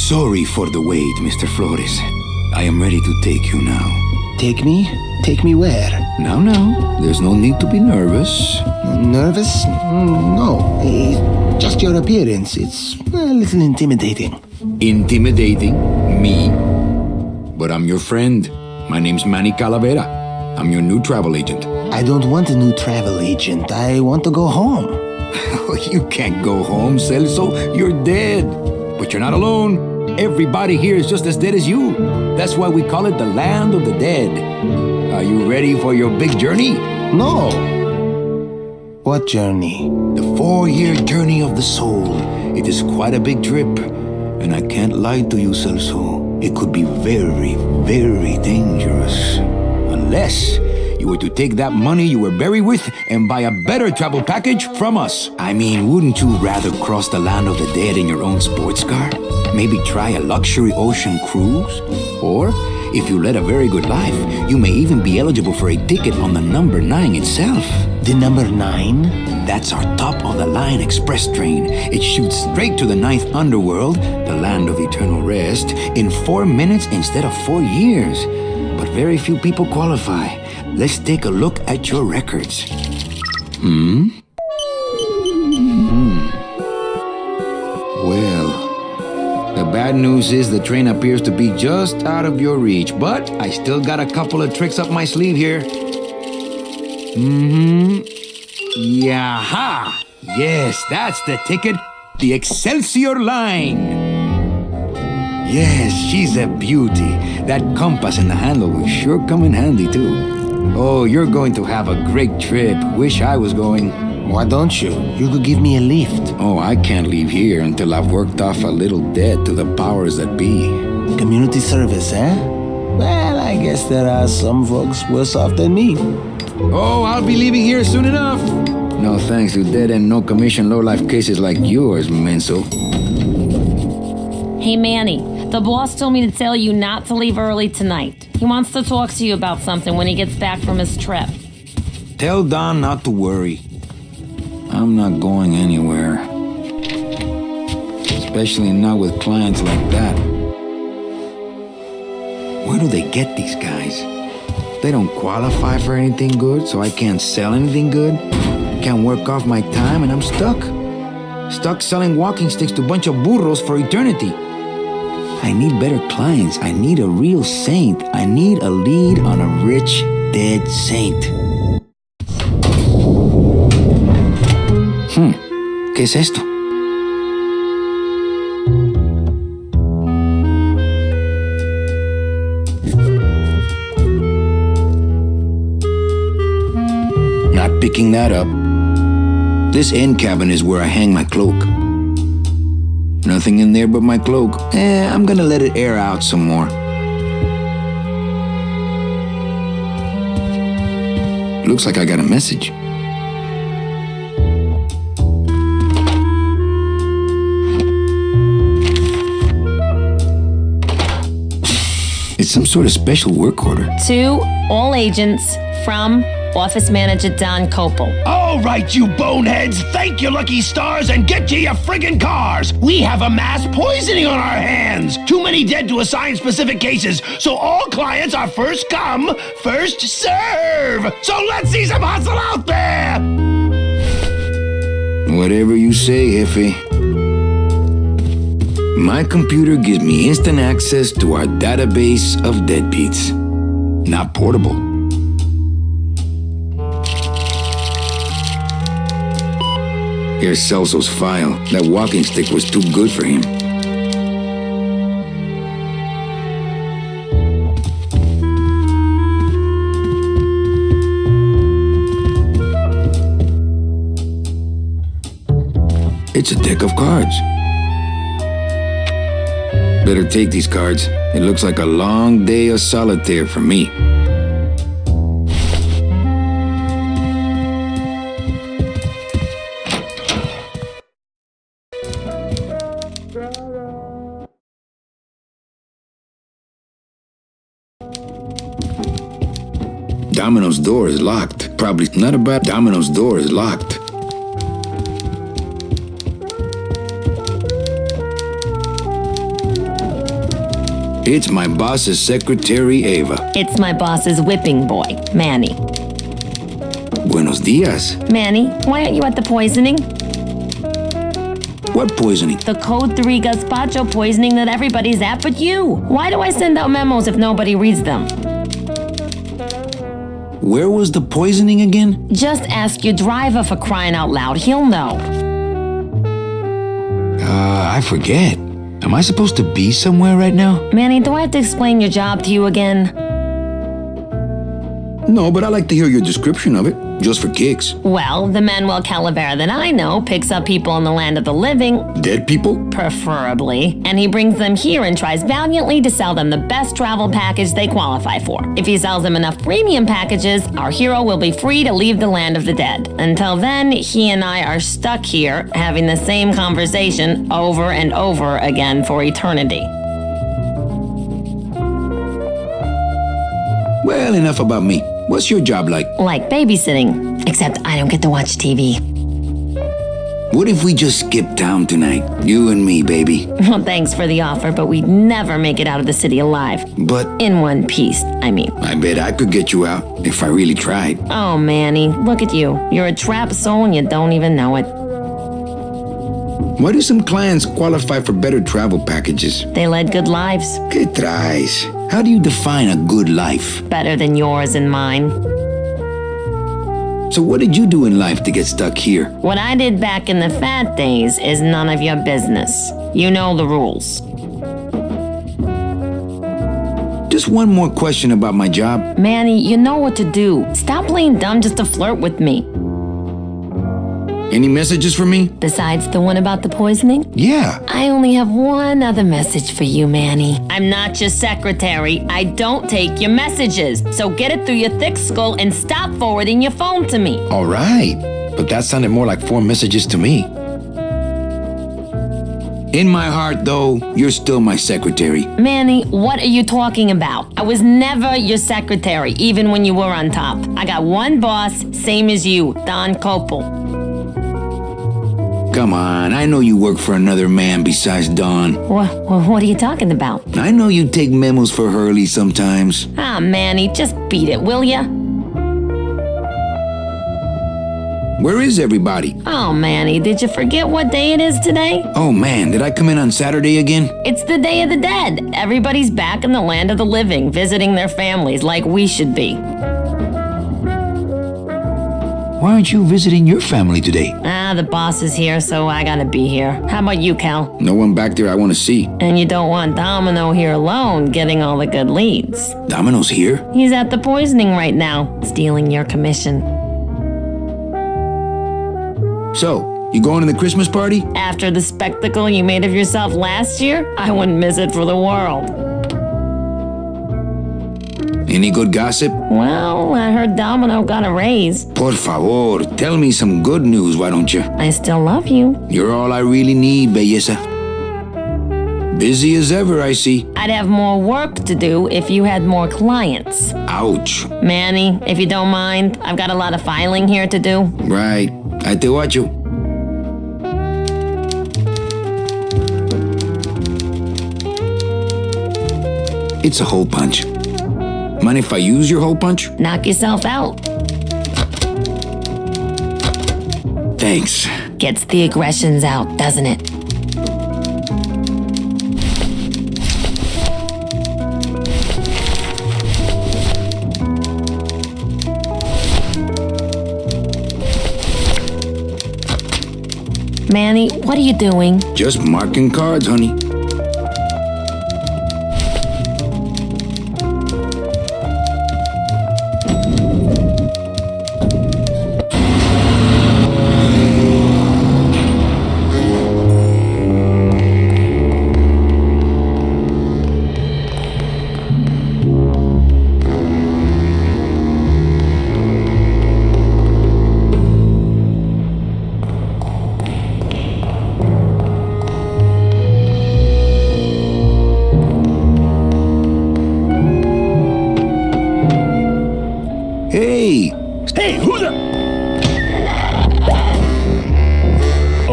Sorry for the wait, Mr. Flores. I am ready to take you now. Take me? Take me where? Now, there's no need to be nervous. Nervous? No. Just your appearance. It's a little intimidating. Intimidating? Me? But I'm your friend. My name's Manny Calavera. I'm your new travel agent. I don't want a new travel agent. I want to go home. You can't go home, Celso. You're dead. But you're not alone. Everybody here is just as dead as you. That's why we call it the land of the dead. Are you ready for your big journey? No. What journey? The 4-year journey of the soul. It is quite a big trip. And I can't lie to you, Celso. It could be very, very dangerous. Unless you were to take that money you were buried with and buy a better travel package from us. I mean, wouldn't you rather cross the land of the dead in your own sports car? Maybe try a luxury ocean cruise? Or, if you led a very good life, you may even be eligible for a ticket on the number 9 itself. The number 9? That's our top-of-the-line express train. It shoots straight to the 9th underworld, the land of eternal rest, in 4 minutes instead of 4 years. But very few people qualify. Let's take a look at your records. Well, the bad news is the train appears to be just out of your reach, but I still got a couple of tricks up my sleeve here. Yaha! Yes, that's the ticket. The Excelsior line. Yes, she's a beauty. That compass and the handle will sure come in handy, too. Oh, you're going to have a great trip. Wish I was going. Why don't you? You could give me a lift. Oh, I can't leave here until I've worked off a little debt to the powers that be. Community service, eh? Well, I guess there are some folks worse off than me. Oh, I'll be leaving here soon enough. No thanks to dead and no commission low-life cases like yours, Menso. Hey, Manny. The boss told me to tell you not to leave early tonight. He wants to talk to you about something when he gets back from his trip. Tell Don not to worry. I'm not going anywhere. Especially not with clients like that. Where do they get these guys? They don't qualify for anything good, so I can't sell anything good. Can't work off my time, and I'm stuck. Stuck selling walking sticks to a bunch of burros for eternity. I need better clients. I need a real saint. I need a lead on a rich, dead saint. ¿Qué es esto? Not picking that up. This end cabin is where I hang my cloak. Nothing in there but my cloak. I'm gonna let it air out some more. Looks like I got a message. It's some sort of special work order. To all agents from Office Manager Don Copel. All right, you boneheads, thank your lucky stars and get to your friggin' cars. We have a mass poisoning on our hands. Too many dead to assign specific cases, so all clients are first come, first serve. So let's see some hustle out there. Whatever you say, Jefe. My computer gives me instant access to our database of deadbeats. Not portable. Here's Celso's file. That walking stick was too good for him. It's a deck of cards. Better take these cards. It looks like a long day of solitaire for me. Domino's door is locked. Probably not a bad... Domino's door is locked. It's my boss's secretary, Ava. It's my boss's whipping boy, Manny. Buenos dias. Manny, why aren't you at the poisoning? What poisoning? The Code 3 gazpacho poisoning that everybody's at but you. Why do I send out memos if nobody reads them? Where was the poisoning again? Just ask your driver, for crying out loud. He'll know. I forget. Am I supposed to be somewhere right now? Manny, do I have to explain your job to you again? No, but I like to hear your description of it, just for kicks. Well, the Manuel Calavera that I know picks up people in the land of the living, Dead people? preferably, and he brings them here and tries valiantly to sell them the best travel package they qualify for. If he sells them enough premium packages, our hero will be free to leave the land of the dead. Until then, he and I are stuck here, having the same conversation over and over again for eternity. Well, enough about me. What's your job like? Like babysitting, except I don't get to watch TV. What if we just skip town tonight? You and me, baby. Well, thanks for the offer, but we'd never make it out of the city alive. But In one piece, I mean. I bet I could get you out if I really tried. Oh, Manny, look at you. You're a trapped soul and you don't even know it. Why do some clients qualify for better travel packages? They led good lives, ¿Qué traes? How do you define a good life? better than yours and mine. So what did you do in life to get stuck here? What I did back in the fat days is none of your business. You know the rules. Just one more question about my job. Manny, you know what to do. Stop playing dumb just to flirt with me. Any messages for me? Besides the one about the poisoning? Yeah. I only have one other message for you, Manny. I'm not your secretary. I don't take your messages. So get it through your thick skull and stop forwarding your phone to me. All right. But that sounded more like 4 messages to me. In my heart, though, you're still my secretary. Manny, what are you talking about? I was never your secretary, even when you were on top. I got one boss, same as you, Don Copel. Come on, I know you work for another man besides Don. What are you talking about? I know you take memos for Hurley sometimes. Ah, Manny, just beat it, will ya? Where is everybody? Oh, Manny, did you forget what day it is today? Oh man, did I come in on Saturday again? It's the Day of the Dead. Everybody's back in the land of the living, visiting their families like we should be. Why aren't you visiting your family today? The boss is here, so I gotta be here. How about you, Cal? No one back there I want to see. And you don't want Domino here alone, getting all the good leads. Domino's here? He's at the poisoning right now, stealing your commission. So, you going to the Christmas party? After the spectacle you made of yourself last year, I wouldn't miss it for the world. Any good gossip? Well, I heard Domino got a raise. Por favor, tell me some good news, why don't you? I still love you. You're all I really need, belleza. Busy as ever, I see. I'd have more work to do if you had more clients. Ouch. Manny, if you don't mind, I've got a lot of filing here to do. Right. I te watcho. It's a hole punch. Mind if I use your hole punch? Knock yourself out. Thanks. Gets the aggressions out, doesn't it? Manny, what are you doing? Just marking cards, honey.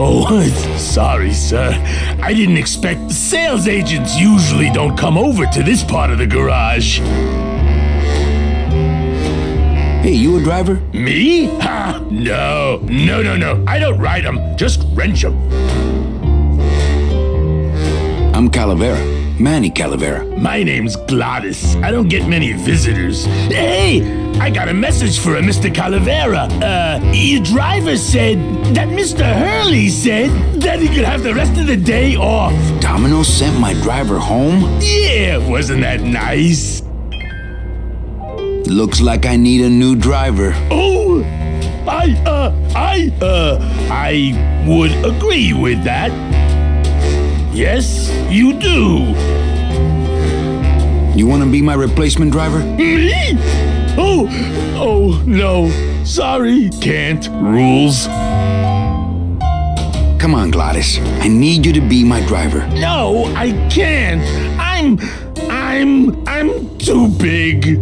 Oh, sorry, sir. I didn't expect... Sales agents usually don't come over to this part of the garage. Hey, you a driver? Me? Ha! No. I don't ride them, just wrench them. I'm Calavera. Manny Calavera. My name's Gladys. I don't get many visitors. Hey, I got a message for a Mr. Calavera. Your driver said that Mr. Hurley said that he could have the rest of the day off. Domino sent my driver home? Yeah, wasn't that nice? Looks like I need a new driver. Oh, I would agree with that. Yes, you do. You want to be my replacement driver? Me? Oh, no. Sorry, can't. Rules. Come on, Gladys. I need you to be my driver. No, I can't. I'm too big.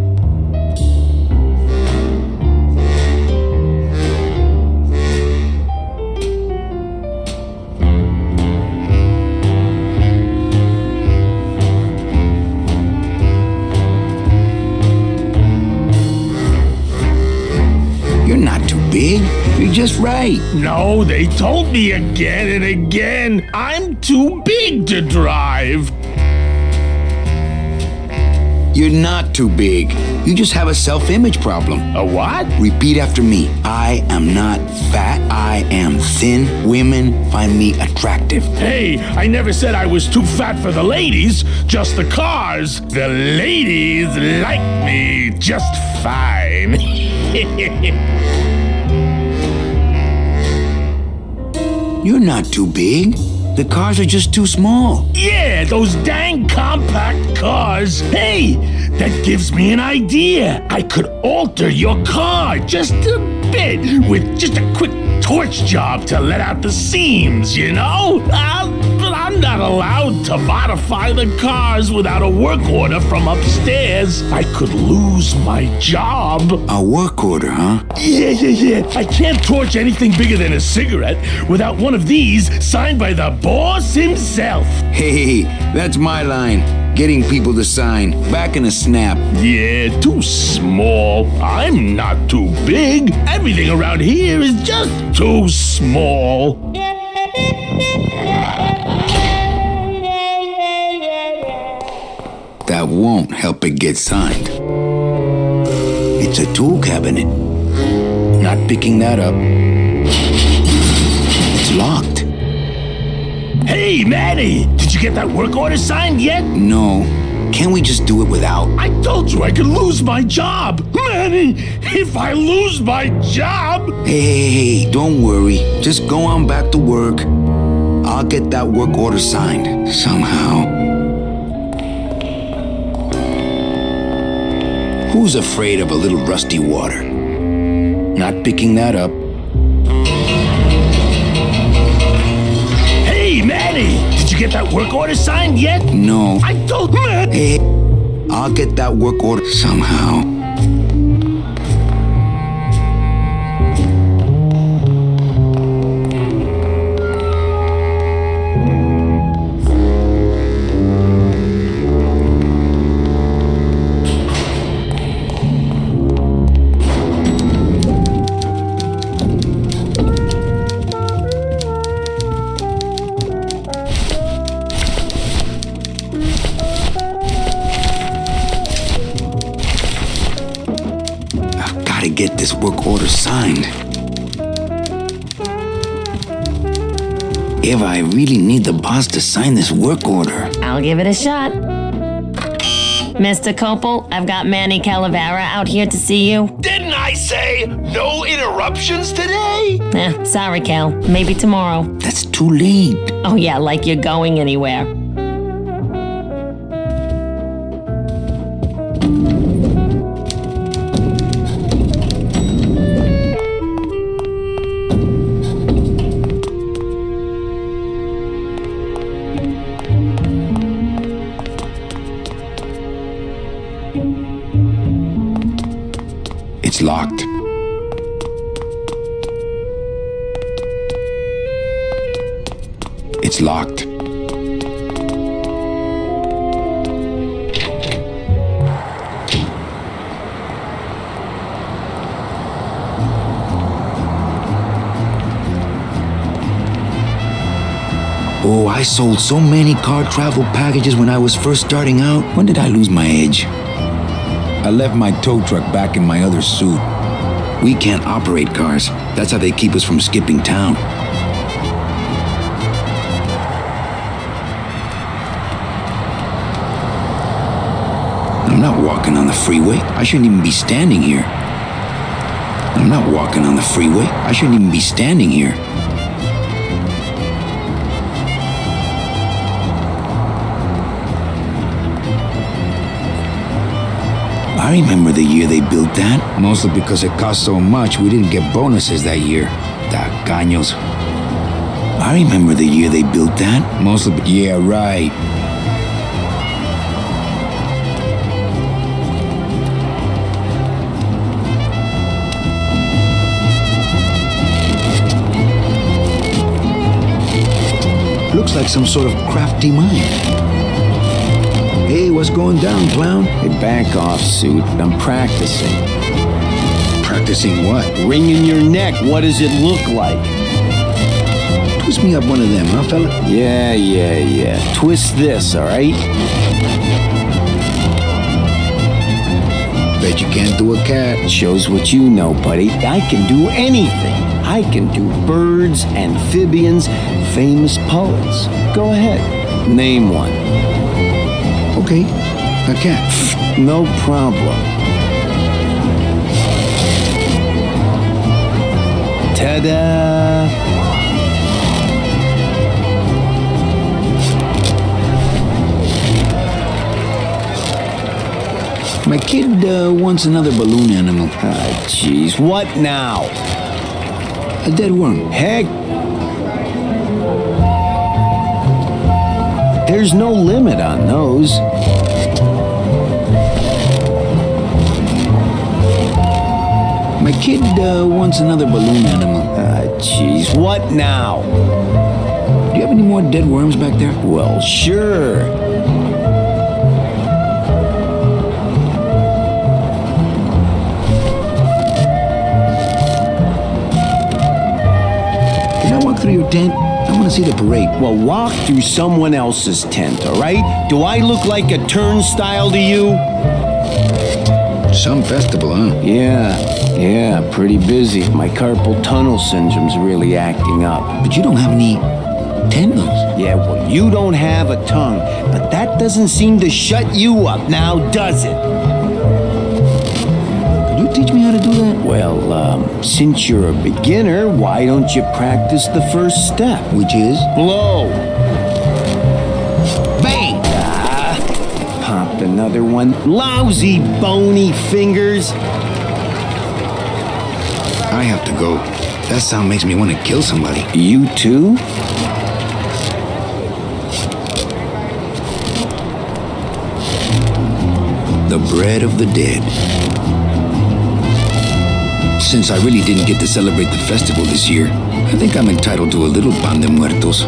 You're not too big. You're just right. No, they told me again and again. I'm too big to drive. You're not too big. You just have a self-image problem. A what? Repeat after me. I am not fat. I am thin. Women find me attractive. Hey, I never said I was too fat for the ladies, just the cars. The ladies like me just fine. You're not too big. The cars are just too small. Yeah, those dang compact cars. Hey, that gives me an idea. I could alter your car just a bit with just a quick torch job to let out the seams, you know? But I'm not allowed to modify the cars without a work order from upstairs. I could lose my job. A work order, huh? Yeah. I can't torch anything bigger than a cigarette without one of these signed by the boss himself. Hey, that's my line. Getting people to sign. Back in a snap. Yeah, too small. I'm not too big. Everything around here is just too small. That won't help it get signed. It's a tool cabinet. Not picking that up. It's locked. Hey, Manny! Did you get that work order signed yet? No. Can't we just do it without? I told you I could lose my job! Manny, if I lose my job... Hey, don't worry. Just go on back to work. I'll get that work order signed. Somehow. Who's afraid of a little rusty water? Not picking that up. Hey, Manny! Did you get that work order signed yet? No. I told Manny... Hey, I'll get that work order somehow. Get this work order signed. Eva, I really need the boss to sign this work order. I'll give it a shot. Mr. Copel, I've got Manny Calavera out here to see you. Didn't I say no interruptions today? Sorry, Cal. Maybe tomorrow. That's too late. Oh yeah, like you're going anywhere. It's locked. It's locked. Oh, I sold so many car travel packages when I was first starting out. When did I lose my edge? I left my tow truck back in my other suit. We can't operate cars. That's how they keep us from skipping town. I'm not walking on the freeway. I shouldn't even be standing here. I'm not walking on the freeway. I shouldn't even be standing here. I remember the year they built that. Mostly because it cost so much, we didn't get bonuses that year. Tacaños. I remember the year they built that. Mostly, yeah, right. Looks like some sort of crafty mine. Hey, what's going down, clown? Hey, back off, suit. I'm practicing. Practicing what? Wringing your neck. What does it look like? Twist me up one of them, huh, fella? Yeah. Twist this, all right? Bet you can't do a cat. Shows what you know, buddy. I can do anything. I can do birds, amphibians, famous poets. Go ahead. Name one. Okay, a cat. No problem. Ta-da! My kid wants another balloon animal. Ah, jeez. What now? A dead worm. Heck. There's no limit on those. My kid wants another balloon animal. Ah, jeez. What now? Do you have any more dead worms back there? Well, sure. Can I walk through your tent? I want to see the parade. Well, walk through someone else's tent, all right? Do I look like a turnstile to you? Some festival, huh? Yeah, pretty busy. My carpal tunnel syndrome's really acting up. But you don't have any tendons. Yeah, well, you don't have a tongue, but that doesn't seem to shut you up now, does it? Could you teach me how to do that? Well, since you're a beginner, why don't you practice the first step? Which is? Blow! Bang! Pop another one. Lousy, bony fingers. I have to go. That sound makes me want to kill somebody. You too? The bread of the dead. Since I really didn't get to celebrate the festival this year, I think I'm entitled to a little pan de muertos.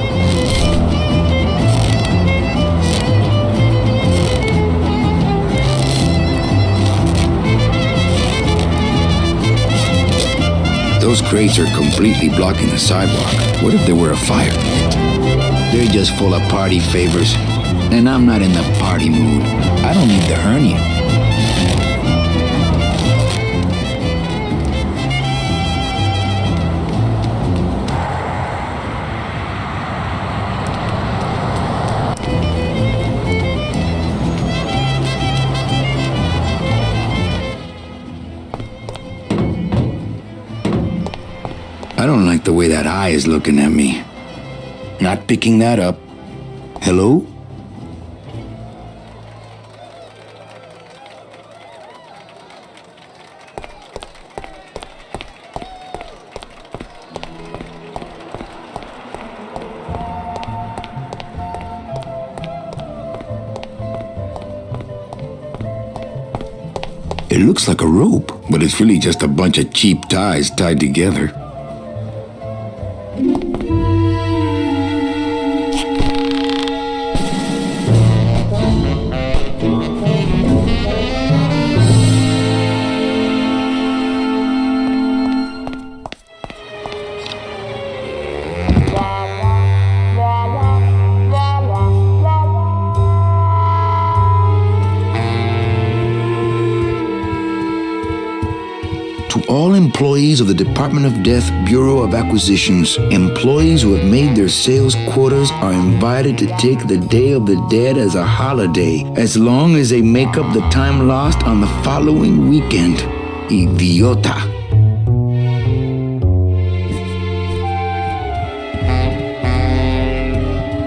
Those crates are completely blocking the sidewalk. What if there were a fire? They're just full of party favors, and I'm not in the party mood. I don't need the hernia. I don't like the way that eye is looking at me. Not picking that up. Hello? It looks like a rope, but it's really just a bunch of cheap ties tied together. all employees of the Department of Death Bureau of Acquisitions. Employees who have made their sales quotas are invited to take the Day of the Dead as a holiday, as long as they make up the time lost on the following weekend. Idiota.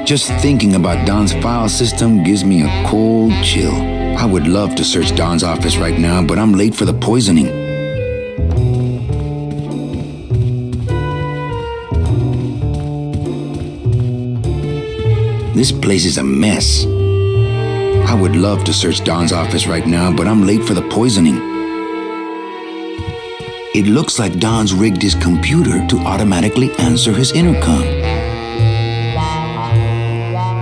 Just thinking about Don's file system gives me a cold chill. I would love to search Don's office right now, but I'm late for the poisoning. This place is a mess. I would love to search Don's office right now, but I'm late for the poisoning. It looks like Don's rigged his computer to automatically answer his intercom.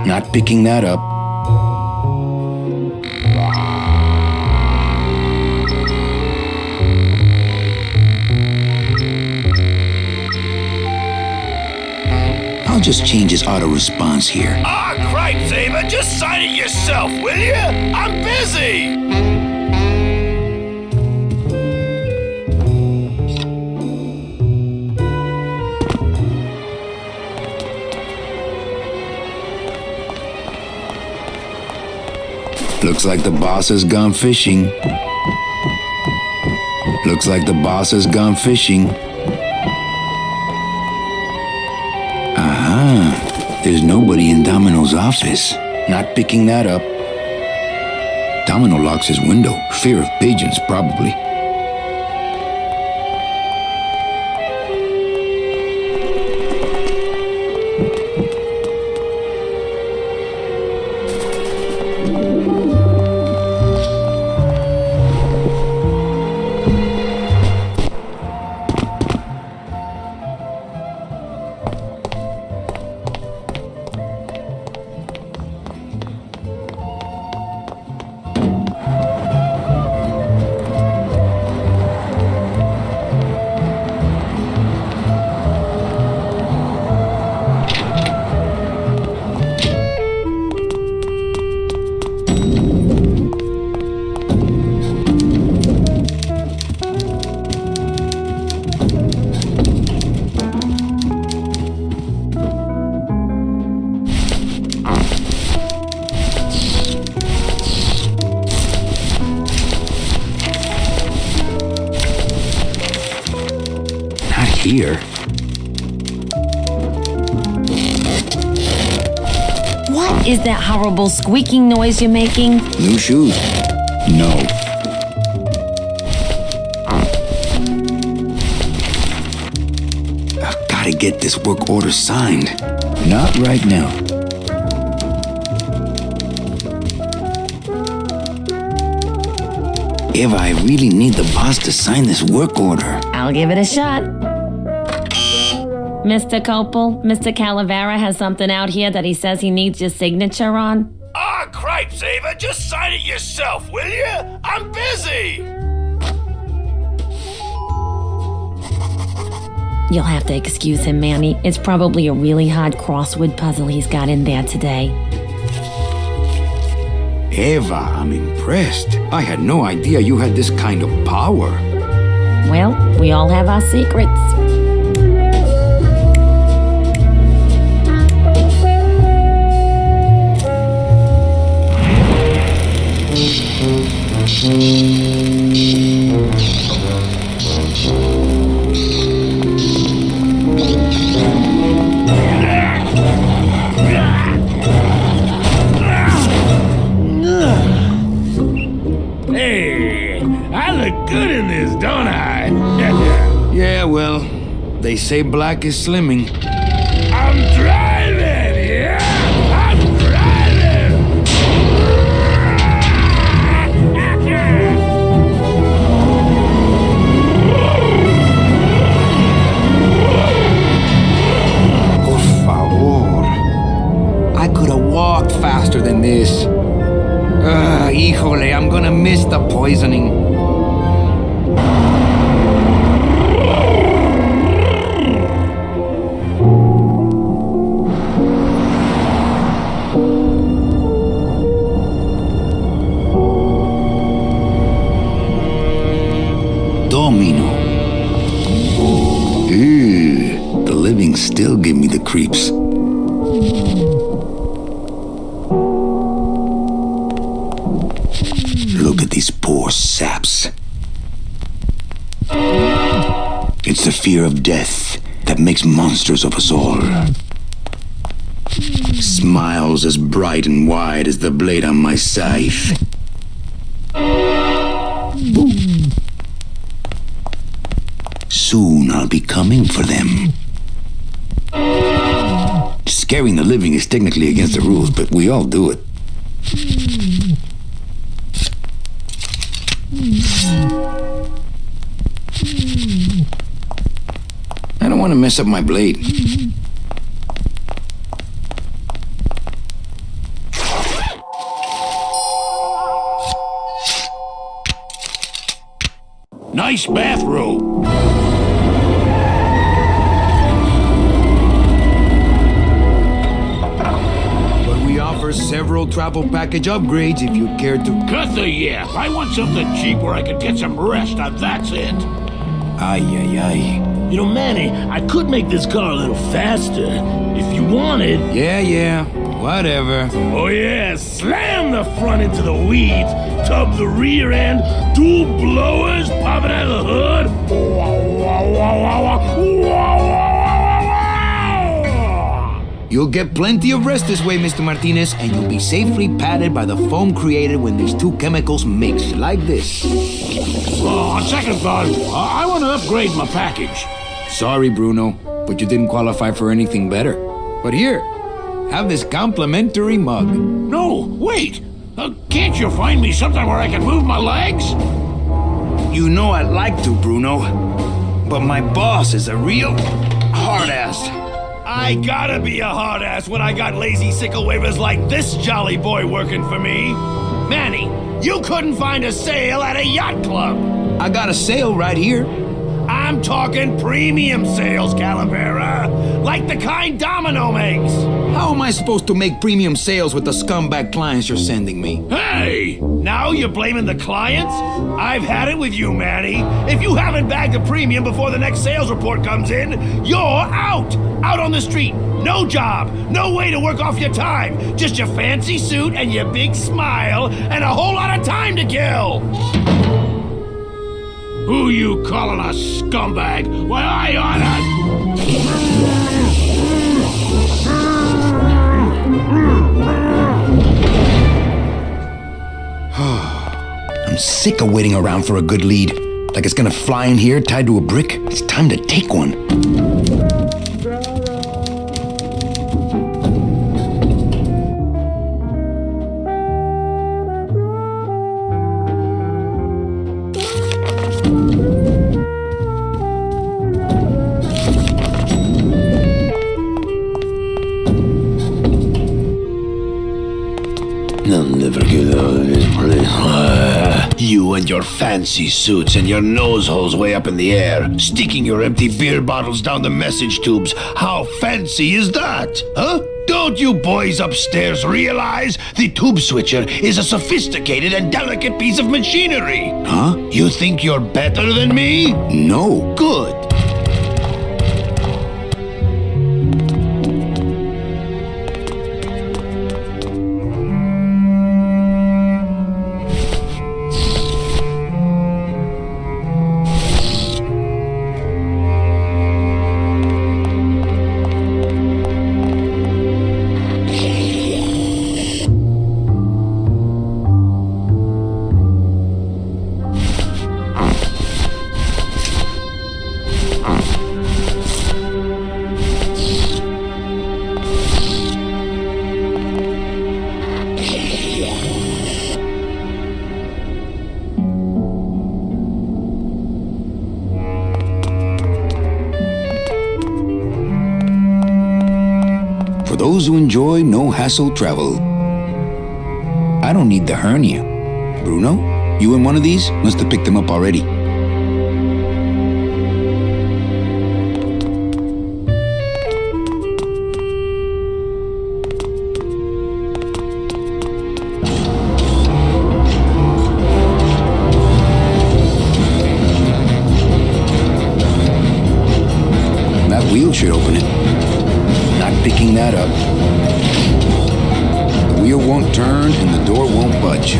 Not picking that up. I'll just change his auto response here. Ah, cripe, Saber, just sign it yourself, will you? I'm busy! Looks like the boss has gone fishing. Looks like the boss has gone fishing. Aha! There's nobody in Domino's office. Not picking that up. Domino locks his window. Fear of pigeons, probably. Here. What is that horrible squeaking noise you're making? New shoes. No. I've gotta get this work order signed. Not right now. Eva, I really need the boss to sign this work order. I'll give it a shot. Mr. Copel, Mr. Calavera has something out here that he says he needs your signature on. Ah, cripe, Saber, just sign it yourself, will you? I'm busy! You'll have to excuse him, Manny. It's probably a really hard crossword puzzle he's got in there today. Eva, I'm impressed. I had no idea you had this kind of power. Well, we all have our secrets. Hey, I look good in this, don't I? Yeah, well, they say black is slimming. I'm driving, yeah! I'm driving! Por favor. I could have walked faster than this. Híjole, I'm gonna miss the poisoning. Domino. creeps. Look at these poor saps. It's the fear of death that makes monsters of us all. Smiles as bright and wide as the blade on my scythe. Boom. Soon I'll be coming for them. Scaring the living is technically against the rules, but we all do it. I don't want to mess up my blade. Nice bathrobe. But we offer several travel package upgrades if you care to. Cut the yap. I want something cheap where I can get some rest. Now that's it. Ay, ay, ay. You know, Manny, I could make this car a little faster if you wanted. Yeah, whatever. Oh yeah, slam the front into the weeds, tub the rear end, dual blowers popping out of the hood. You'll get plenty of rest this way, Mr. Martinez, and you'll be safely padded by the foam created when these two chemicals mix, like this. On second thought, I want to upgrade my package. Sorry, Bruno, but you didn't qualify for anything better. But here, have this complimentary mug. No, wait. Can't you find me something where I can move my legs? You know I'd like to, Bruno, but my boss is a real hard-ass. I gotta be a hard ass when I got lazy sickle wavers like this jolly boy working for me. Manny, you couldn't find a sale at a yacht club. I got a sale right here. I'm talking premium sales, Calavera. Like the kind Domino makes. How am I supposed to make premium sales with the scumbag clients you're sending me? Hey! Now you're blaming the clients? I've had it with you, Manny. If you haven't bagged a premium before the next sales report comes in, you're out! Out on the street. No job. No way to work off your time. Just your fancy suit and your big smile and a whole lot of time to kill. Who you calling a scumbag? Why, I oughta... I'm sick of waiting around for a good lead. Like it's gonna fly in here tied to a brick. It's time to take one. I'll never get out of this place. You and your fancy suits and your nose holes way up in the air, sticking your empty beer bottles down the message tubes. How fancy is that? Huh? Don't you boys upstairs realize the tube switcher is a sophisticated and delicate piece of machinery? Huh? You think you're better than me? No. Good. Those who enjoy no-hassle travel. I don't need the hernia. Bruno, you in one of these? Must have picked them up already. That wheel should open it. picking that up. The wheel won't turn and the door won't budge.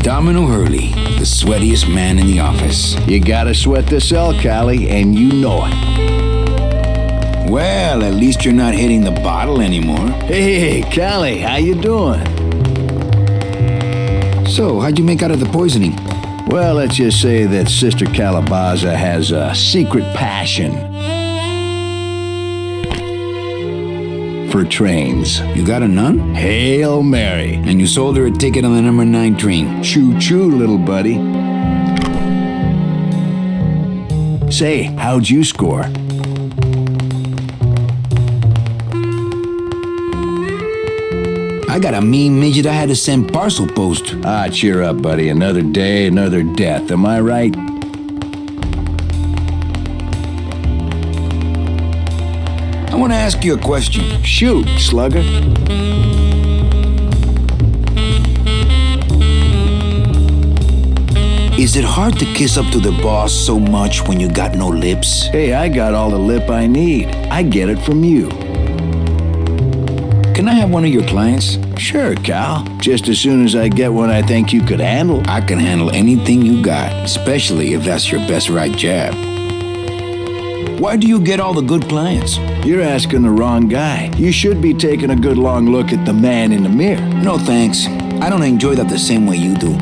Domino Hurley, the sweatiest man in the office. You gotta sweat the cell, Callie, and you know it. Well, at least you're not hitting the bottle anymore. Hey, Callie, how you doing? So, how'd you make out of the poisoning? Well, let's just say that Sister Calabaza has a secret passion for trains. You got a nun? Hail Mary. And you sold her a ticket on the number 9 train. Choo-choo, little buddy. Say, how'd you score? I got a mean midget I had to send parcel post. Ah, cheer up, buddy. Another day, another death. Am I right? I want to ask you a question. Shoot, slugger. Is it hard to kiss up to the boss so much when you got no lips? Hey, I got all the lip I need. I get it from you. Can I have one of your clients? Sure, Cal. Just as soon as I get one I think you could handle. I can handle anything you got, especially if that's your best right jab. Why do you get all the good clients? You're asking the wrong guy. You should be taking a good long look at the man in the mirror. No thanks. I don't enjoy that the same way you do.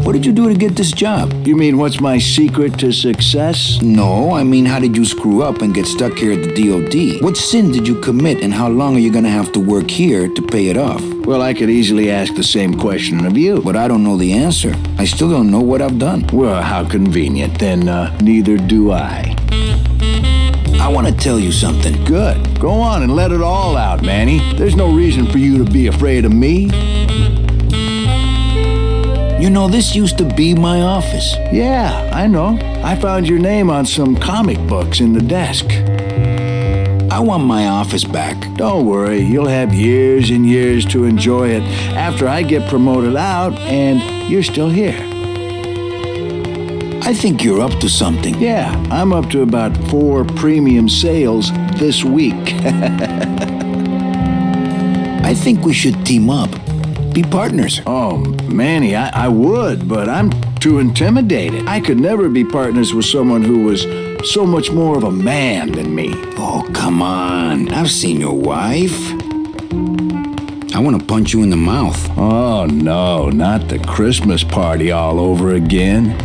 What did you do to get this job? You mean what's my secret to success? No, I mean how did you screw up and get stuck here at the DOD? What sin did you commit and how long are you gonna have to work here to pay it off? Well, I could easily ask the same question of you. But I don't know the answer. I still don't know what I've done. Well, how convenient. Then neither do I. I want to tell you something. Good. Go on and let it all out, Manny. There's no reason for you to be afraid of me. You know, this used to be my office. Yeah, I know. I found your name on some comic books in the desk. I want my office back. Don't worry, you'll have years and years to enjoy it after I get promoted out and you're still here. I think you're up to something. Yeah, I'm up to about 4 premium sales this week. I think we should team up. Be partners. Oh, Manny, I would, but I'm too intimidated. I could never be partners with someone who was so much more of a man than me. Oh, come on. I've seen your wife. I want to punch you in the mouth. Oh, no, not the Christmas party all over again.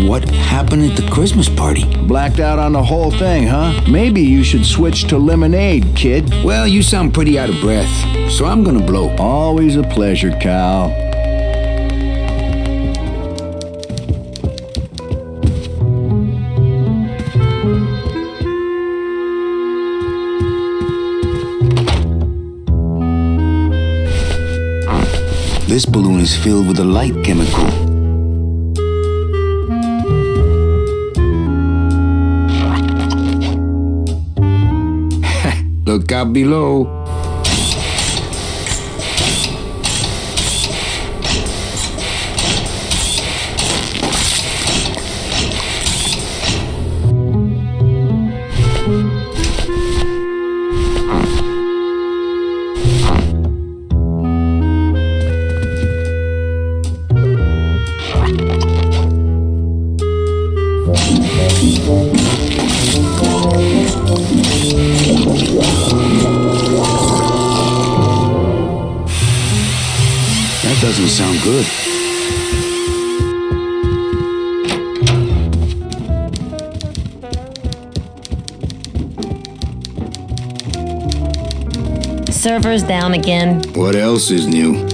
What happened at the Christmas party? Blacked out on the whole thing, huh? Maybe you should switch to lemonade, kid. Well, you sound pretty out of breath, so I'm gonna blow. Always a pleasure, Cal. This balloon is filled with a light chemical. Look out below. That doesn't sound good. Server's down again. What else is new?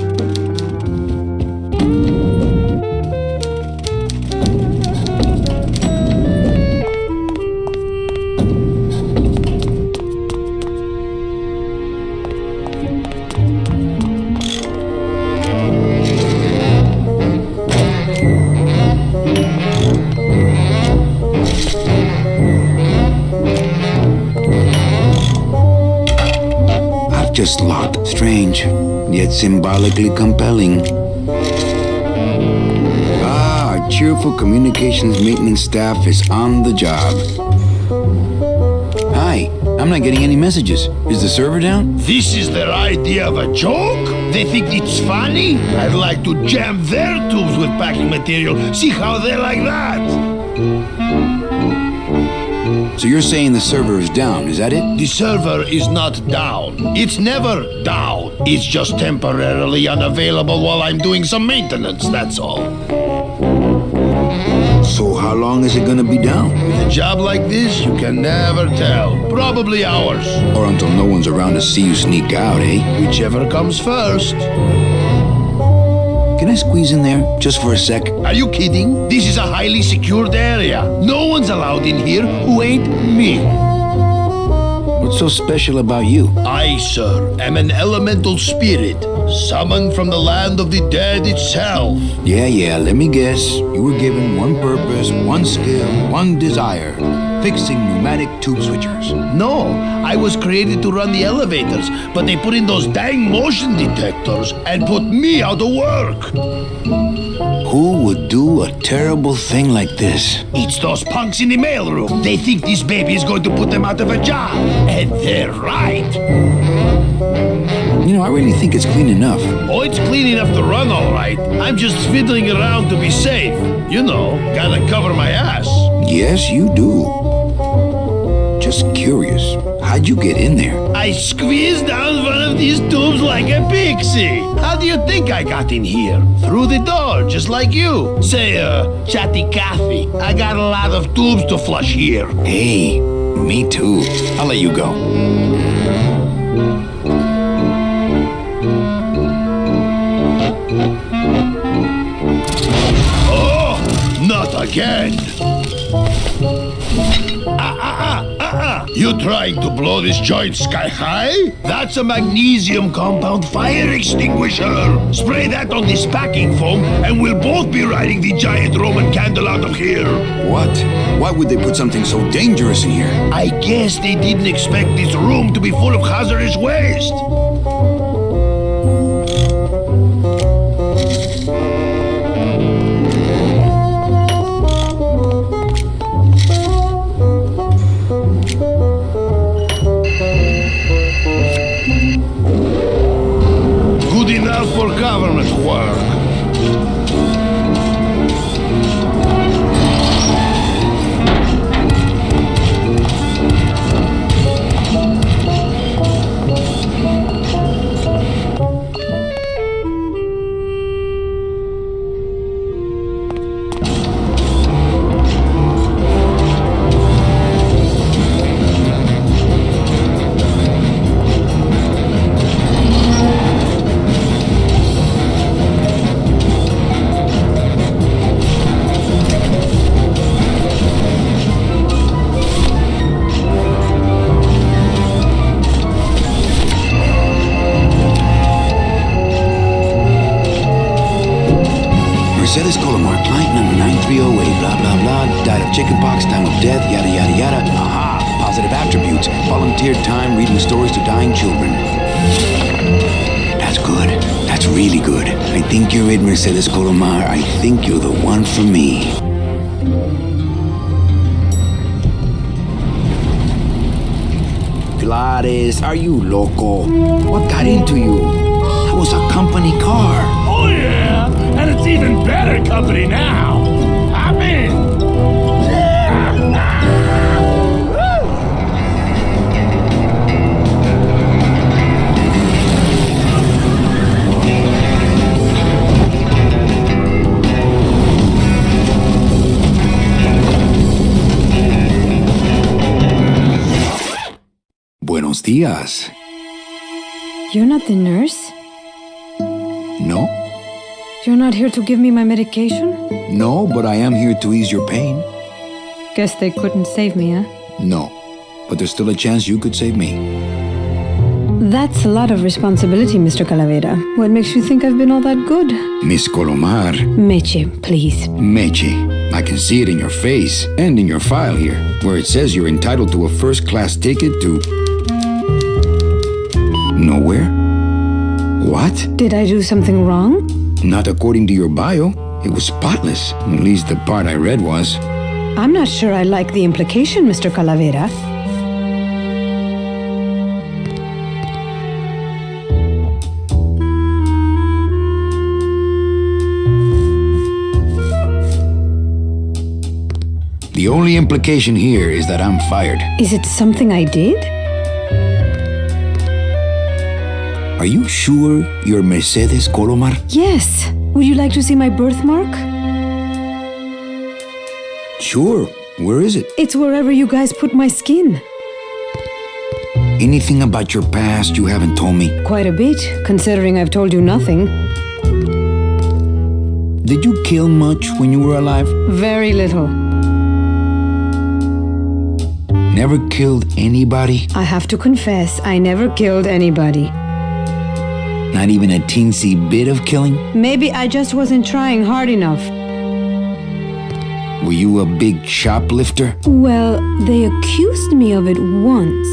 just locked. Strange, yet symbolically compelling. Ah, our cheerful communications maintenance staff is on the job. Hi, I'm not getting any messages. Is the server down? This is their idea of a joke? They think it's funny? I'd like to jam their tubes with packing material. See how they like that? So you're saying the server is down, is that it? The server is not down. It's never down. It's just temporarily unavailable while I'm doing some maintenance, that's all. So how long is it gonna be down? With a job like this, you can never tell. Probably hours. Or until no one's around to see you sneak out, eh? Whichever comes first. Can I squeeze in there, just for a sec? Are you kidding? This is a highly secured area. No one's allowed in here who ain't me. What's so special about you? I, sir, am an elemental spirit, summoned from the land of the dead itself. Yeah, let me guess. You were given one purpose, one skill, one desire. Fixing pneumatic tube switchers. No, I was created to run the elevators, but they put in those dang motion detectors and put me out of work. Who would do a terrible thing like this? It's those punks in the mailroom. They think this baby is going to put them out of a job. And they're right. You know, I really think it's clean enough. Oh, it's clean enough to run, all right. I'm just fiddling around to be safe. You know, gotta cover my ass. Yes, you do. Just curious, how'd you get in there? I squeezed down one of these tubes like a pixie. How do you think I got in here? Through the door, just like you. Say, chatty Cathy, I got a lot of tubes to flush here. Hey, me too. I'll let you go. Oh, not again. You trying to blow this joint sky high? That's a magnesium compound fire extinguisher. Spray that on this packing foam and we'll both be riding the giant Roman candle out of here. What? Why would they put something so dangerous in here? I guess they didn't expect this room to be full of hazardous waste. For government work. Chickenpox, time of death, yada yada yada. Aha! Positive attributes. Volunteered time reading stories to dying children. That's good. That's really good. I think you're it, Mercedes Colomar. I think you're the one for me. Gladys, are you loco? What got into you? That was a company car. Oh yeah, and it's even better company now. I'm in. Buenos días. You're not the nurse? No? You're not here to give me my medication? No, but I am here to ease your pain. Guess they couldn't save me, huh? No, but there's still a chance you could save me. That's a lot of responsibility, Mr. Calavera. What makes you think I've been all that good? Miss Colomar. Meche, please. Meche. I can see it in your face and in your file here, where it says you're entitled to a first-class ticket to Nowhere? What? Did I do something wrong? Not according to your bio. It was spotless. At least the part I read was. I'm not sure I like the implication, Mr. Calavera. The only implication here is that I'm fired. Is it something I did? Are you sure you're Mercedes Colomar? Yes. Would you like to see my birthmark? Sure. Where is it? It's wherever you guys put my skin. Anything about your past you haven't told me? Quite a bit, considering I've told you nothing. Did you kill much when you were alive? Very little. Never killed anybody? I have to confess, I never killed anybody. Not even a teensy bit of killing? Maybe I just wasn't trying hard enough. Were you a big shoplifter? Well, they accused me of it once.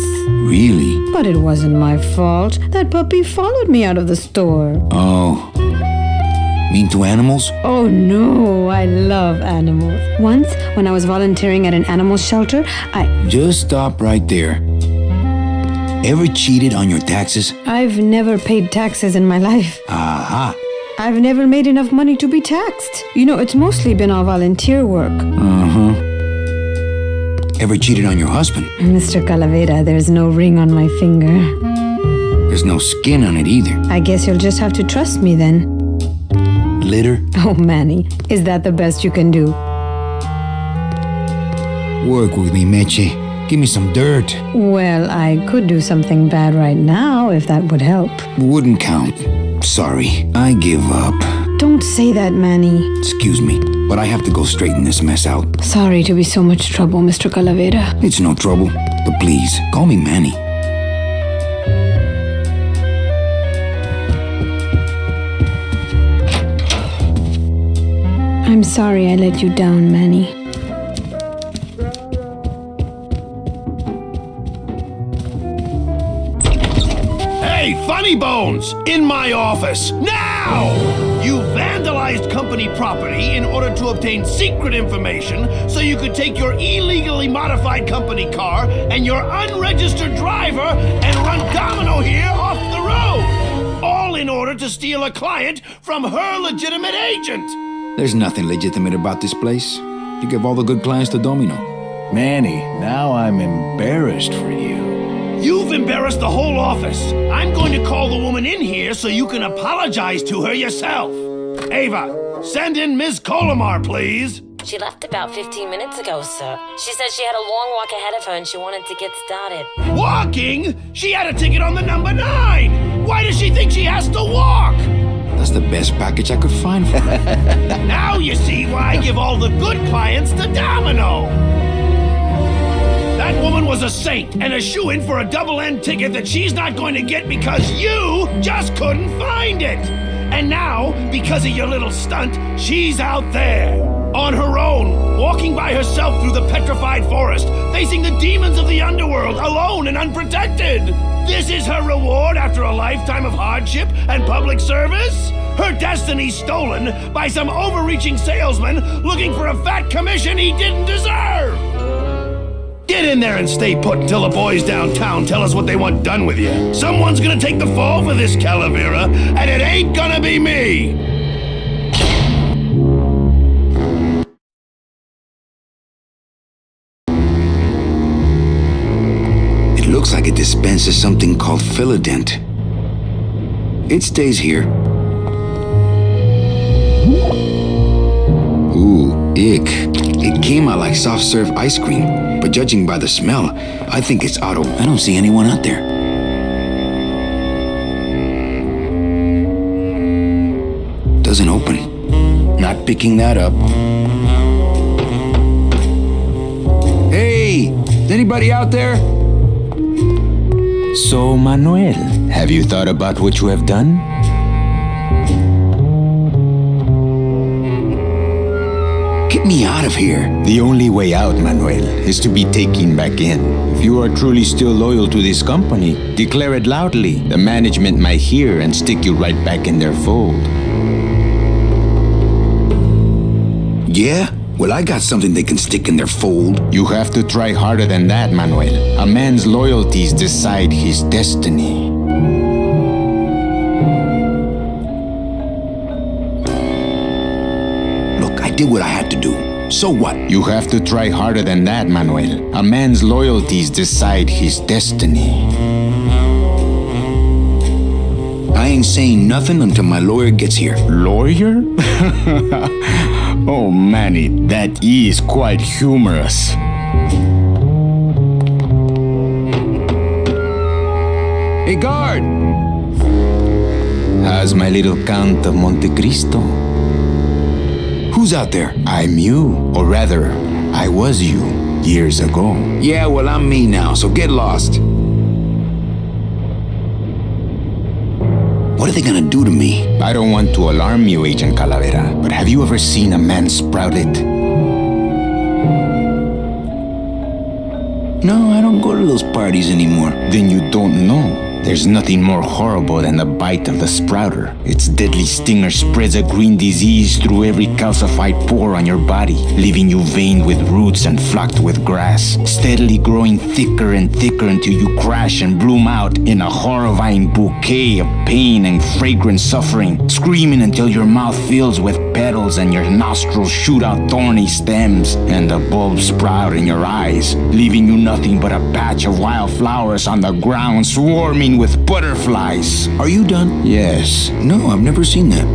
Really? But it wasn't my fault. That puppy followed me out of the store. Oh. Mean to animals? Oh no, I love animals. Once, when I was volunteering at an animal shelter, Just stop right there. Ever cheated on your taxes? I've never paid taxes in my life. Aha. I've never made enough money to be taxed. You know, it's mostly been all volunteer work. Uh-huh. Ever cheated on your husband? Mr. Calavera, there's no ring on my finger. There's no skin on it either. I guess you'll just have to trust me then. Litter? Oh, Manny, is that the best you can do? Work with me, Meche. Give me some dirt. Well, I could do something bad right now if that would help. Wouldn't count. Sorry, I give up. Don't say that, Manny. Excuse me, but I have to go straighten this mess out. Sorry to be so much trouble, Mr. Calavera. It's no trouble, but please, call me Manny. I'm sorry I let you down, Manny. Hey, Funny Bones! In my office! Now! You vandalized company property in order to obtain secret information so you could take your illegally modified company car and your unregistered driver and run domino here off the road! All in order to steal a client from her legitimate agent! There's nothing legitimate about this place. You give all the good clients to Domino. Manny, now I'm embarrassed for you. You've embarrassed the whole office. I'm going to call the woman in here so you can apologize to her yourself. Ava, send in Ms. Colomar, please. She left about 15 minutes ago, sir. She said she had a long walk ahead of her and she wanted to get started. Walking? She had a ticket on the number 9. Why does she think she has to walk? That's the best package I could find for her. Now you see why I give all the good clients to Domino. That woman was a saint and a shoo-in for a double-end ticket that she's not going to get because you just couldn't find it. And now, because of your little stunt, she's out there, on her own, walking by herself through the petrified forest, facing the demons of the underworld, alone and unprotected. This is her reward after a lifetime of hardship and public service? Her destiny stolen by some overreaching salesman looking for a fat commission he didn't deserve. Get in there and stay put until the boys downtown tell us what they want done with you. Someone's gonna take the fall for this, Calavera, and it ain't gonna be me! It looks like it dispenses something called Philodent. It stays here. Ooh, ick. It came out like soft serve ice cream, but judging by the smell, I think it's auto. I don't see anyone out there. Doesn't open. Not picking that up. Hey, is anybody out there? So, Manuel, have you thought about what you have done? Get me out of here. The only way out, Manuel, is to be taken back in. If you are truly still loyal to this company, declare it loudly. The management might hear and stick you right back in their fold. Yeah? Well, I got something they can stick in their fold. You have to try harder than that, Manuel. A man's loyalties decide his destiny. Look, I did what I had to do. So what? You have to try harder than that, Manuel. A man's loyalties decide his destiny. I ain't saying nothing until my lawyer gets here. Lawyer? Oh, Manny, that is quite humorous. Hey, guard! How's my little Count of Monte Cristo? Who's out there? I'm you, or rather, I was you, years ago. Yeah, well, I'm me now, so get lost. What are they gonna do to me? I don't want to alarm you, Agent Calavera, but have you ever seen a man sprouted? No, I don't go to those parties anymore. Then you don't know. There's nothing more horrible than the bite of the sprouter. Its deadly stinger spreads a green disease through every calcified pore on your body, leaving you veined with roots and flocked with grass, steadily growing thicker and thicker until you crash and bloom out in a horrifying bouquet of pain and fragrant suffering, screaming until your mouth fills with petals and your nostrils shoot out thorny stems, and the bulbs sprout in your eyes, leaving you nothing but a patch of wildflowers on the ground swarming with butterflies. Are you done? Yes. No, I've never seen that.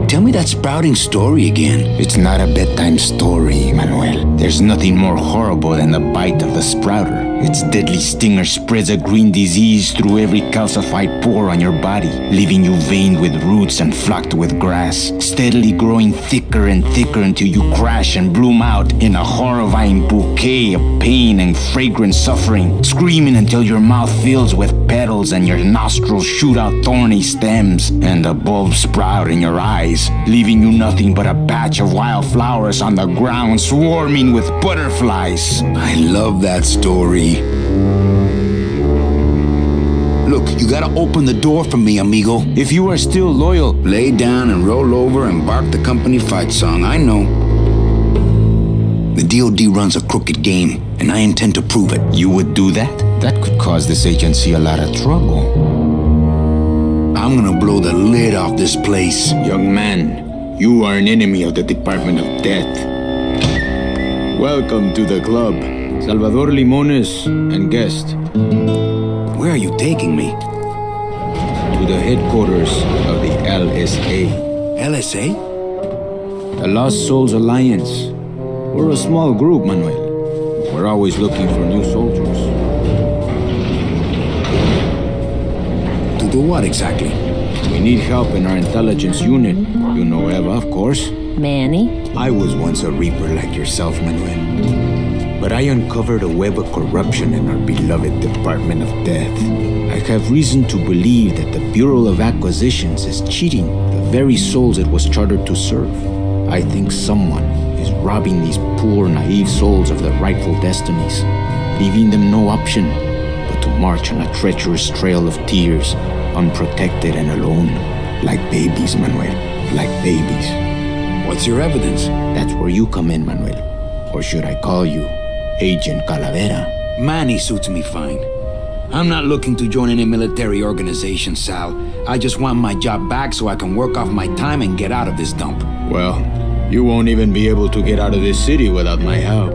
Tell me that sprouting story again. It's not a bedtime story, Manuel. There's nothing more horrible than the bite of the sprouter. Its deadly stinger spreads a green disease through every calcified pore on your body, leaving you veined with roots and flocked with grass, steadily growing thicker and thicker until you crash and bloom out in a horrifying bouquet of pain and fragrant suffering, screaming until your mouth fills with petals and your nostrils shoot out thorny stems, and the bulbs sprout in your eyes, leaving you nothing but a patch of wildflowers on the ground swarming with butterflies. I love that story. Look, you gotta open the door for me, amigo. If you are still loyal, Lay down and roll over and bark the company fight song, I know. The DOD runs a crooked game, and I intend to prove it. you would do that? That could cause this agency a lot of trouble. I'm gonna blow the lid off this place. Young man, you are an enemy of the Department of Death. Welcome to the club. Salvador Limones and guest. Where are you taking me? To the headquarters of the LSA. LSA? The Lost Souls Alliance. We're a small group, Manuel. We're always looking for new soldiers. To do what exactly? We need help in our intelligence unit. You know Eva, of course. Manny? I was once a reaper like yourself, Manuel. But I uncovered a web of corruption in our beloved Department of Death. I have reason to believe that the Bureau of Acquisitions is cheating the very souls it was chartered to serve. I think someone is robbing these poor, naive souls of their rightful destinies, leaving them no option but to march on a treacherous trail of tears, unprotected and alone, like babies, Manuel, like babies. What's your evidence? That's where you come in, Manuel. Or should I call you Agent Calavera? Manny suits me fine. I'm not looking to join any military organization, Sal. I just want my job back so I can work off my time and get out of this dump. Well, you won't even be able to get out of this city without my help.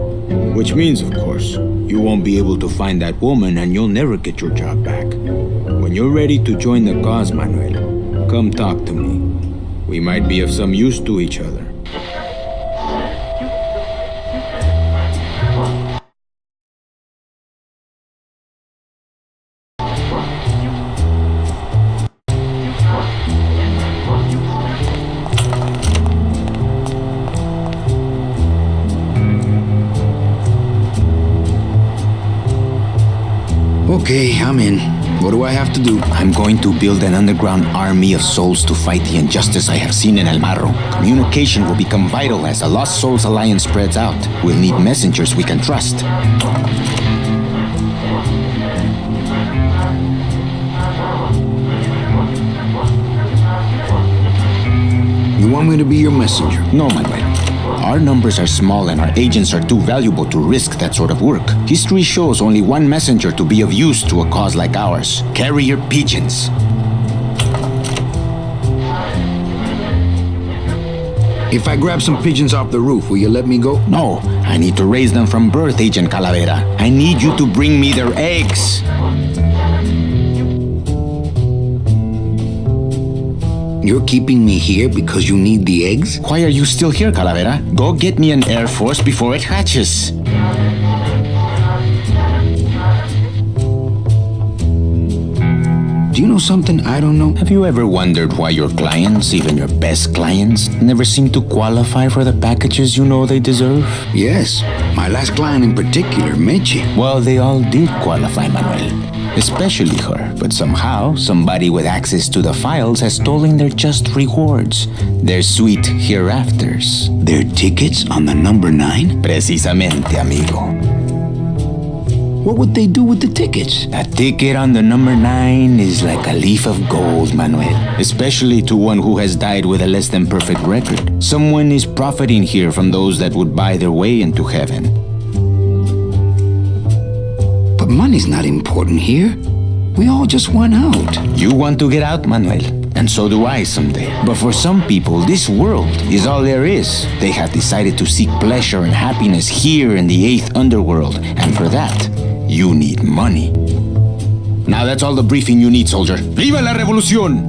Which means, of course, you won't be able to find that woman and you'll never get your job back. When you're ready to join the cause, Manuel, come talk to me. We might be of some use to each other. Okay, I'm in. What do I have to do? I'm going to build an underground army of souls to fight the injustice I have seen in El Marro. Communication will become vital as the Lost Souls Alliance spreads out. We'll need messengers we can trust. You want me to be your messenger? No, Manuel. Our numbers are small and our agents are too valuable to risk that sort of work. History shows only one messenger to be of use to a cause like ours. Carrier pigeons. If I grab some pigeons off the roof, will you let me go? No, I need to raise them from birth, Agent Calavera. I need you to bring me their eggs. You're keeping me here because you need the eggs? Why are you still here, Calavera? Go get me an Air Force before it hatches. Do you know something I don't know? Have you ever wondered why your clients, even your best clients, never seem to qualify for the packages you know they deserve? Yes. My last client in particular, Meche. Well, they all did qualify, Manuel. Especially her. But somehow, somebody with access to the files has stolen their just rewards. Their sweet hereafters. Their tickets on the number 9? Precisamente, amigo. What would they do with the tickets? A ticket on the number 9 is like a leaf of gold, Manuel. Especially to one who has died with a less than perfect record. Someone is profiting here from those that would buy their way into heaven. But money's not important here. We all just want out. You want to get out, Manuel. And so do I someday. But for some people, this world is all there is. They have decided to seek pleasure and happiness here in the 8th underworld. And for that, you need money. Now that's all the briefing you need, soldier. ¡Viva la revolución!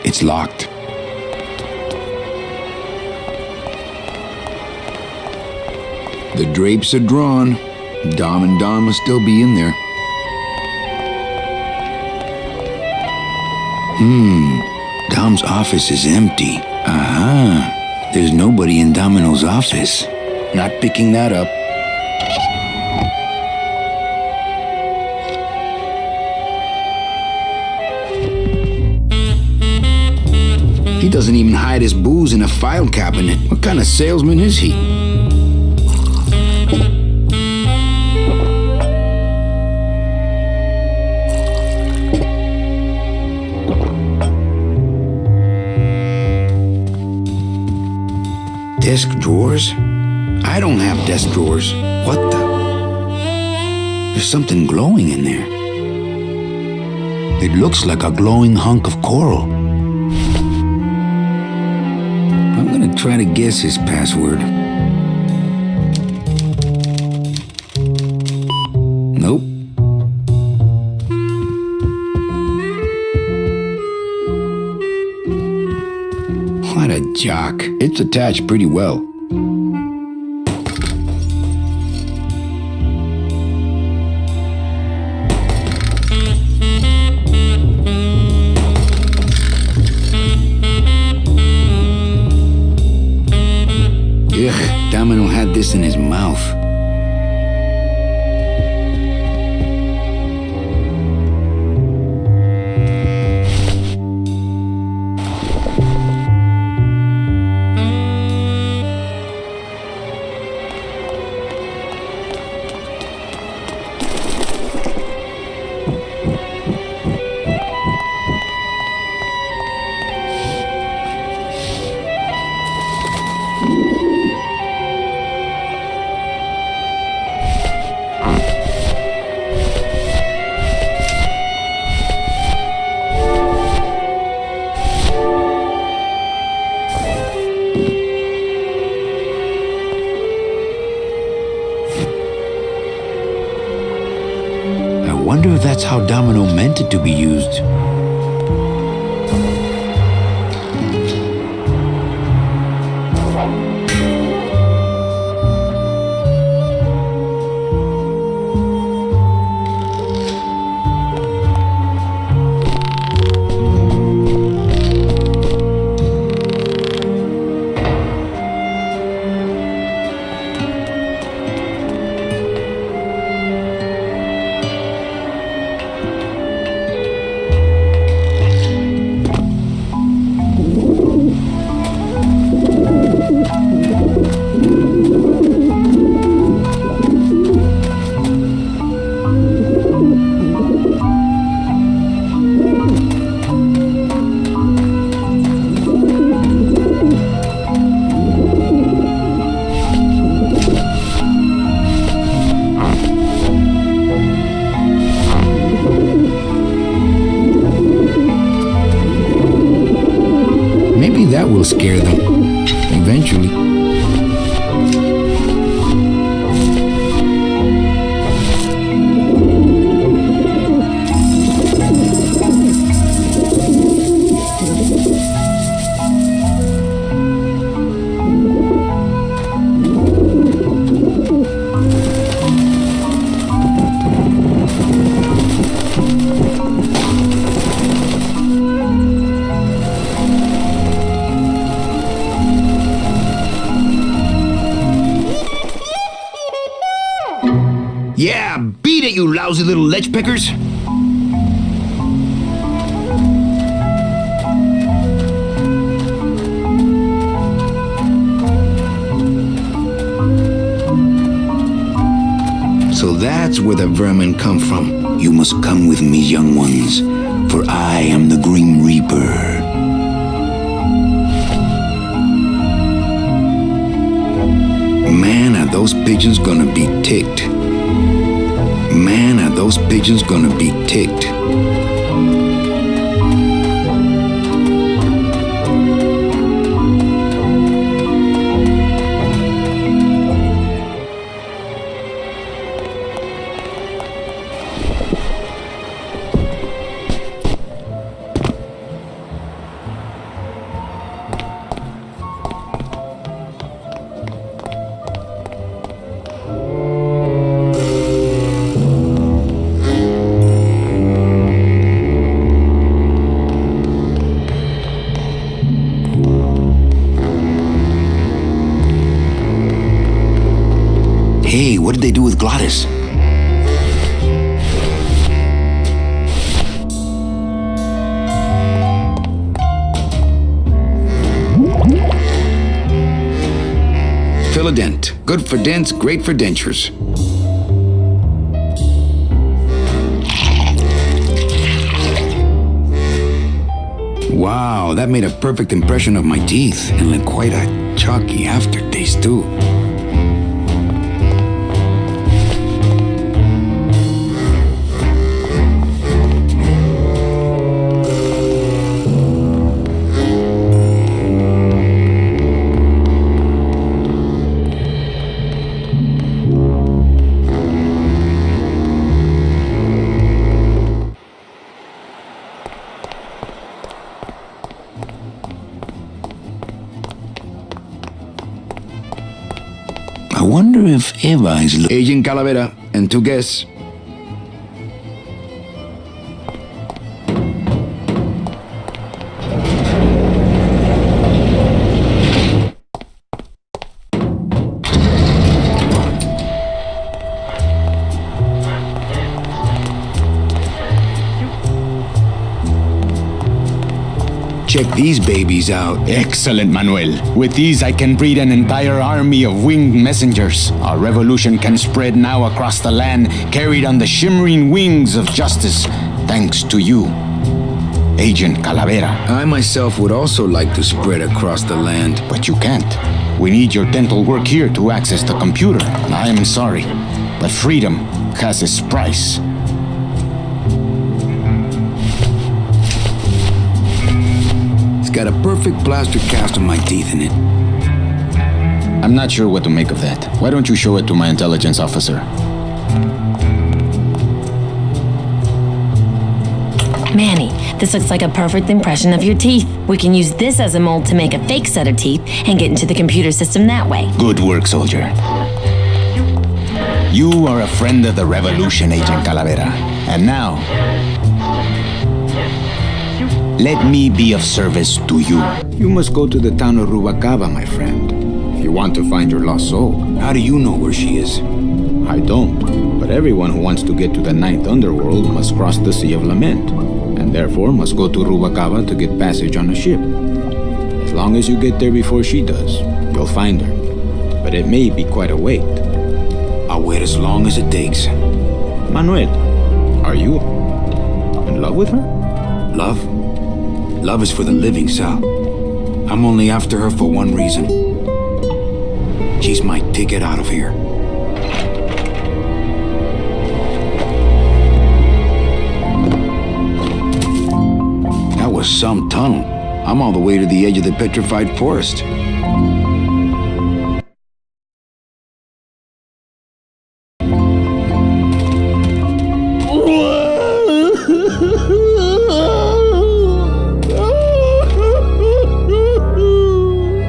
It's locked. The drapes are drawn. Dom and Don must still be in there. Dom's office is empty. Aha. There's nobody in Domino's office. Not picking that up. He doesn't even hide his booze in a file cabinet. What kind of salesman is he? Desk drawers? I don't have desk drawers. What the? There's something glowing in there. It looks like a glowing hunk of coral. I'm gonna try to guess his password. Nope. What a jock. It's attached pretty well. Ugh, Domino had this in his mouth. wonder if that's how Domino meant it to be used. That will scare them eventually. Yeah, beat it, you lousy little lech pickers! So that's where the vermin come from. You must come with me, young ones, for I am the Grim Reaper. Man, are those pigeons gonna be ticked. Man, are those pigeons gonna be ticked. Hey, what did they do with Glottis? Fill a dent. Good for dents, great for dentures. Wow, that made a perfect impression of my teeth and left quite a chalky aftertaste too. I wonder if Eva is... Agent Calavera and 2 guests. Check these babies out. Excellent, Manuel. With these, I can breed an entire army of winged messengers. Our revolution can spread now across the land, carried on the shimmering wings of justice, thanks to you, Agent Calavera. I myself would also like to spread across the land. But you can't. We need your dental work here to access the computer. I am sorry, but freedom has its price. Got a perfect plaster cast of my teeth in it. I'm not sure what to make of that. Why don't you show it to my intelligence officer? Manny, this looks like a perfect impression of your teeth. We can use this as a mold to make a fake set of teeth and get into the computer system that way. Good work, soldier. You are a friend of the revolution, Agent Calavera. And now, let me be of service to you. You must go to the town of Rubalcaba, my friend, if you want to find your lost soul. How do you know where she is? I don't, but everyone who wants to get to the ninth underworld must cross the Sea of Lament, and therefore must go to Rubalcaba to get passage on a ship. As long as you get there before she does, you'll find her. But it may be quite a wait. I'll wait as long as it takes. Manuel, are you in love with her? Love? Love is for the living, Sal. I'm only after her for one reason. She's my ticket out of here. That was some tunnel. I'm all the way to the edge of the petrified forest.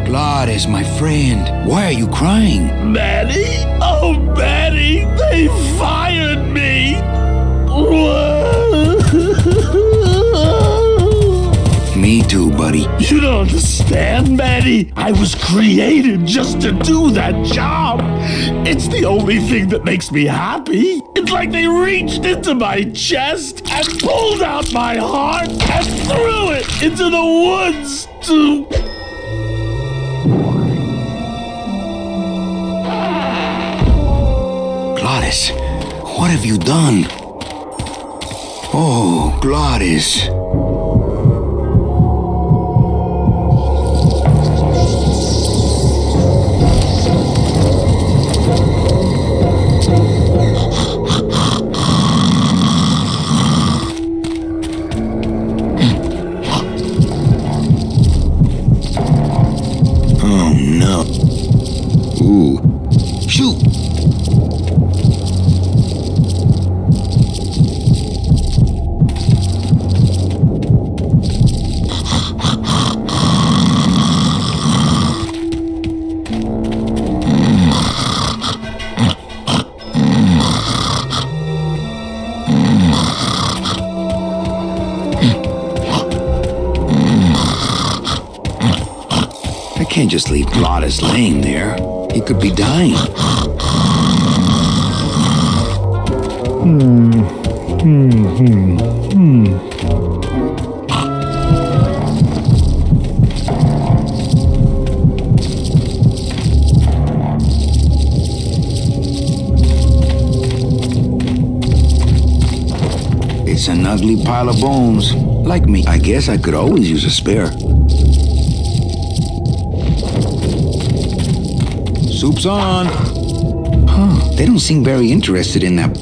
Gladys, my friend, why are you crying? Manny? Oh, Manny, they fired me! Me too, buddy. You don't understand, Manny. I was created just to do that job. It's the only thing that makes me happy. It's like they reached into my chest and pulled out my heart and threw it into the woods to... Gladys, what have you done? Oh, Gladys. Oh, no. Ooh. Shoot! I can't just leave Gladys laying there. He could be dying. It's an ugly pile of bones. Like me, I guess I could always use a spare. Soup's on. Huh, they don't seem very interested in that.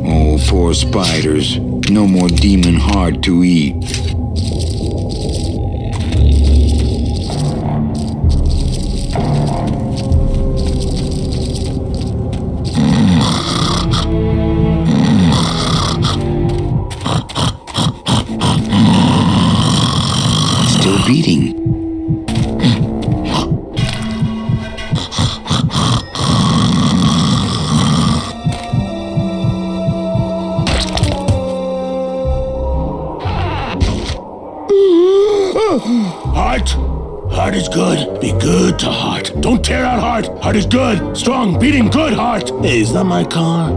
Oh, poor spiders. No more demon hard to eat. Beating. Heart. Heart is good. Be good to heart. Don't tear out heart. Heart is good. Strong. Beating good heart. Hey, is that my car?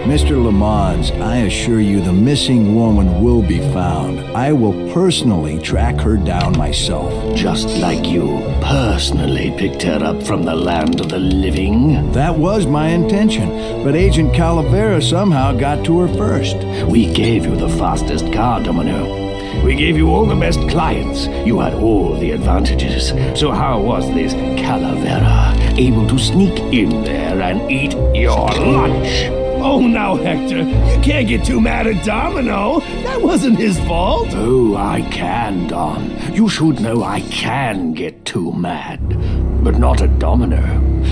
Mr. Lamont, I assure you the missing woman will be found. I will personally track her down myself. Just like you personally picked her up from the land of the living. That was my intention, but Agent Calavera somehow got to her first. We gave you the fastest car, Domino. We gave you all the best clients. You had all the advantages. So how was this Calavera able to sneak in there and eat your lunch? Oh, now, Hector, you can't get too mad at Domino. That wasn't his fault. Oh, I can, Don. You should know I can get too mad. But not at Domino.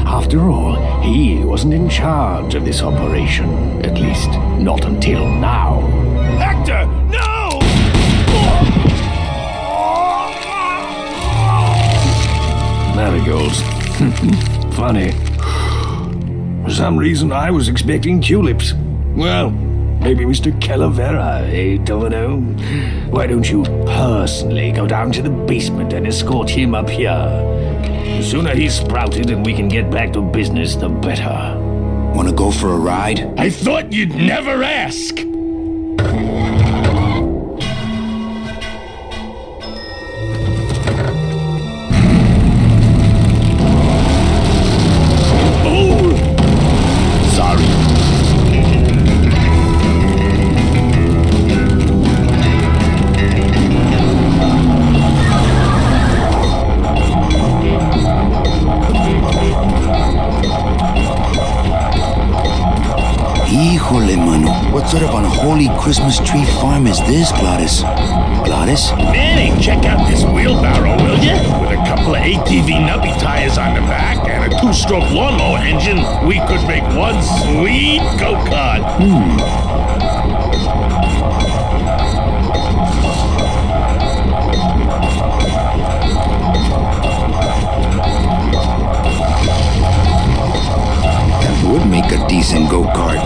After all, he wasn't in charge of this operation. At least, not until now. Hector, no! Marigolds. Funny. For some reason, I was expecting tulips. Well, maybe Mr. Calavera, eh, Domino? Why don't you personally go down to the basement and escort him up here? The sooner he's sprouted and we can get back to business, the better. Wanna go for a ride? I thought you'd never ask! Híjole, mano. What sort of unholy Christmas tree farm is this, Gladys? Gladys? Manny, check out this wheelbarrow, will ya? With a couple of ATV nubby tires on the back and a two-stroke lawnmower engine, we could make one sweet go-kart. That would make a decent go-kart.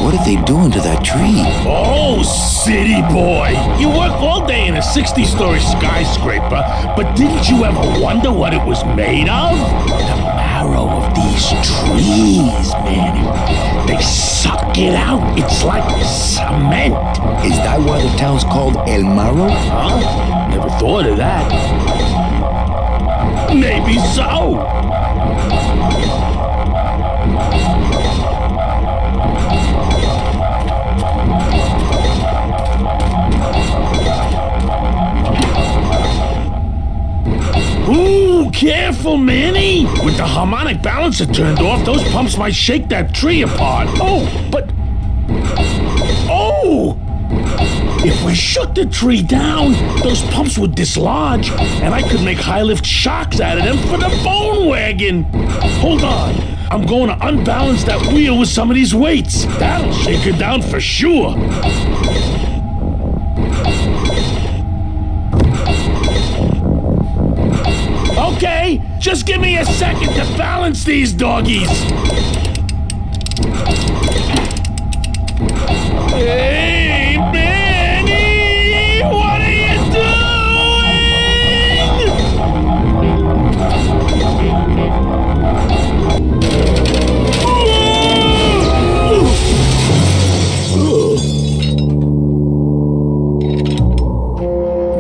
What are they doing to that tree? Oh, city boy! You work all day in a 60-story skyscraper, but didn't you ever wonder what it was made of? The marrow of these trees, man. They suck it out. It's like cement. Is that why the town's called El Marro? Huh? Never thought of that. Maybe so. Ooh, careful, Manny! With the harmonic balancer turned off, those pumps might shake that tree apart. Oh, but... Oh! If we shook the tree down, those pumps would dislodge, and I could make high-lift shocks out of them for the bone wagon. Hold on. I'm going to unbalance that wheel with some of these weights. That'll shake her down for sure. Okay, just give me a second to balance these doggies. Hey, Manny! What are you doing?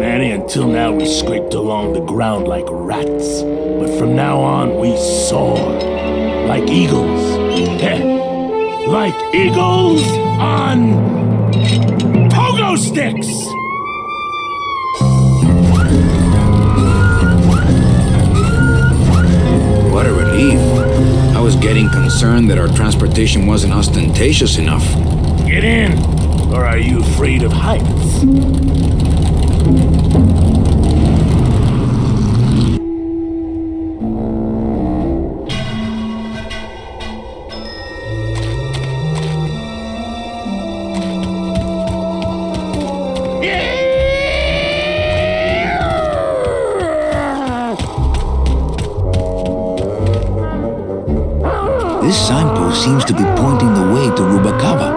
Manny, until now we scraped along the ground like rats. But from now on, we soar like eagles. Like eagles on pogo sticks! What a relief. I was getting concerned that our transportation wasn't ostentatious enough. Get in, or are you afraid of heights? This signpost seems to be pointing the way to Rubacava.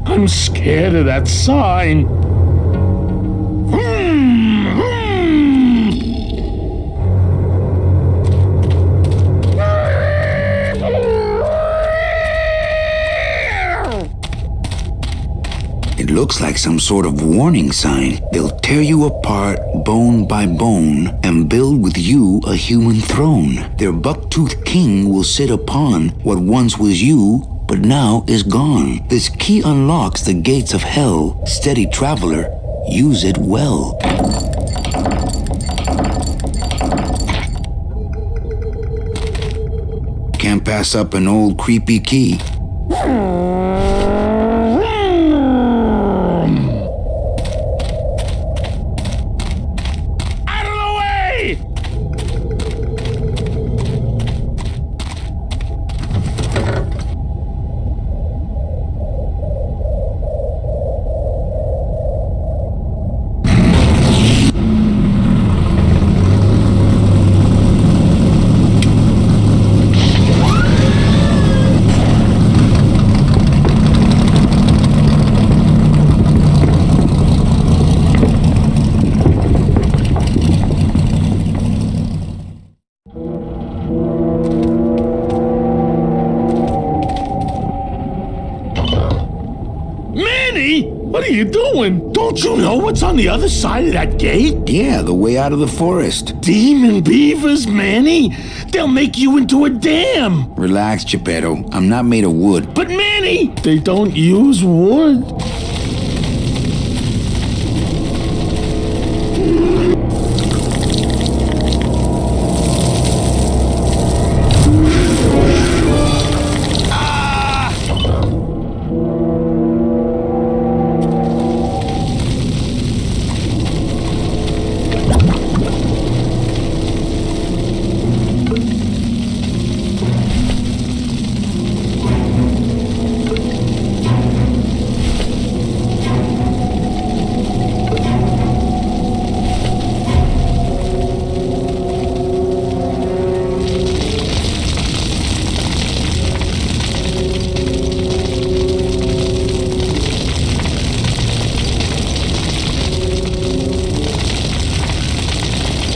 I'm scared of that sign. It looks like some sort of warning sign. They'll tear you apart bone by bone and build with you a human throne. Their buck-toothed king will sit upon what once was you, but now is gone. This key unlocks the gates of hell. Steady traveler, use it well. Can't pass up an old creepy key. What are you doing? Don't you know what's on the other side of that gate? Yeah, the way out of the forest. Demon beavers, Manny. They'll make you into a dam. Relax, Geppetto. I'm not made of wood. But Manny, they don't use wood.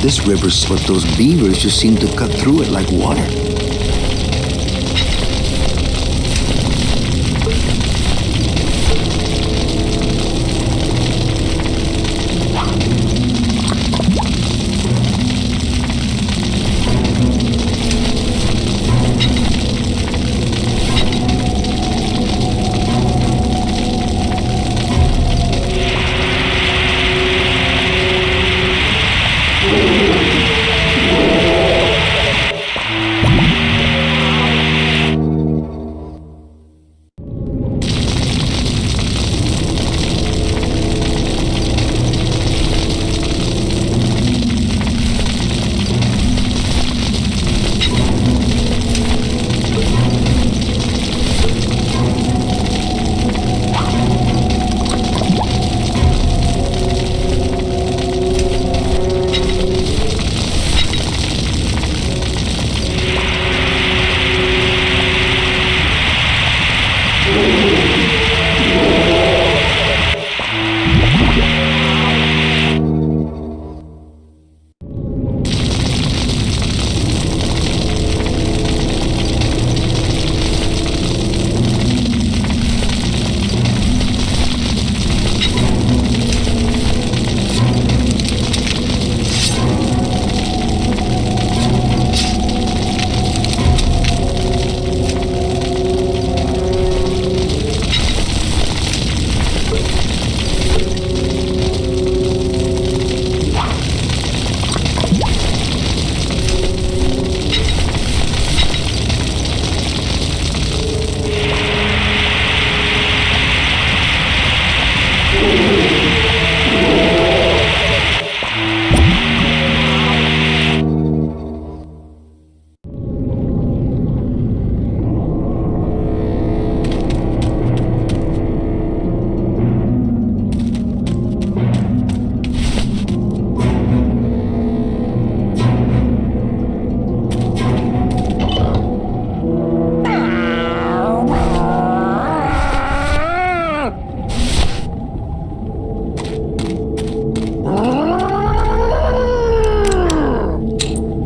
This river's but those beavers just seem to cut through it like water.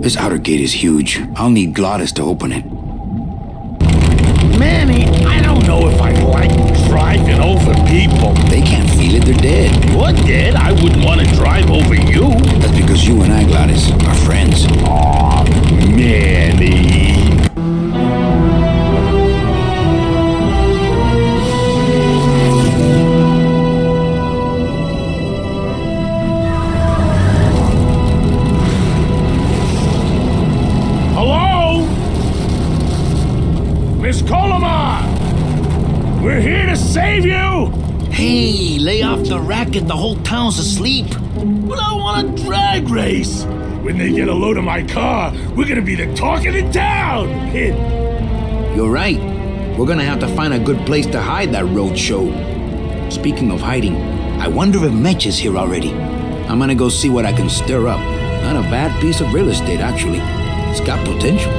This outer gate is huge. I'll need Glottis to open it. Manny, I don't know if I like driving over people. They can't feel it, they're dead. You're dead. I wouldn't want to drive over you. That's because you and I, Glottis, are friends. Aw, Manny. Miss Colomar! We're here to save you! Hey, lay off the racket, the whole town's asleep. But I want a drag race! When they get a load of my car, we're gonna be the talk of the town! You're right. We're gonna have to find a good place to hide that road show. Speaking of hiding, I wonder if Mitch is here already. I'm gonna go see what I can stir up. Not a bad piece of real estate, actually. It's got potential.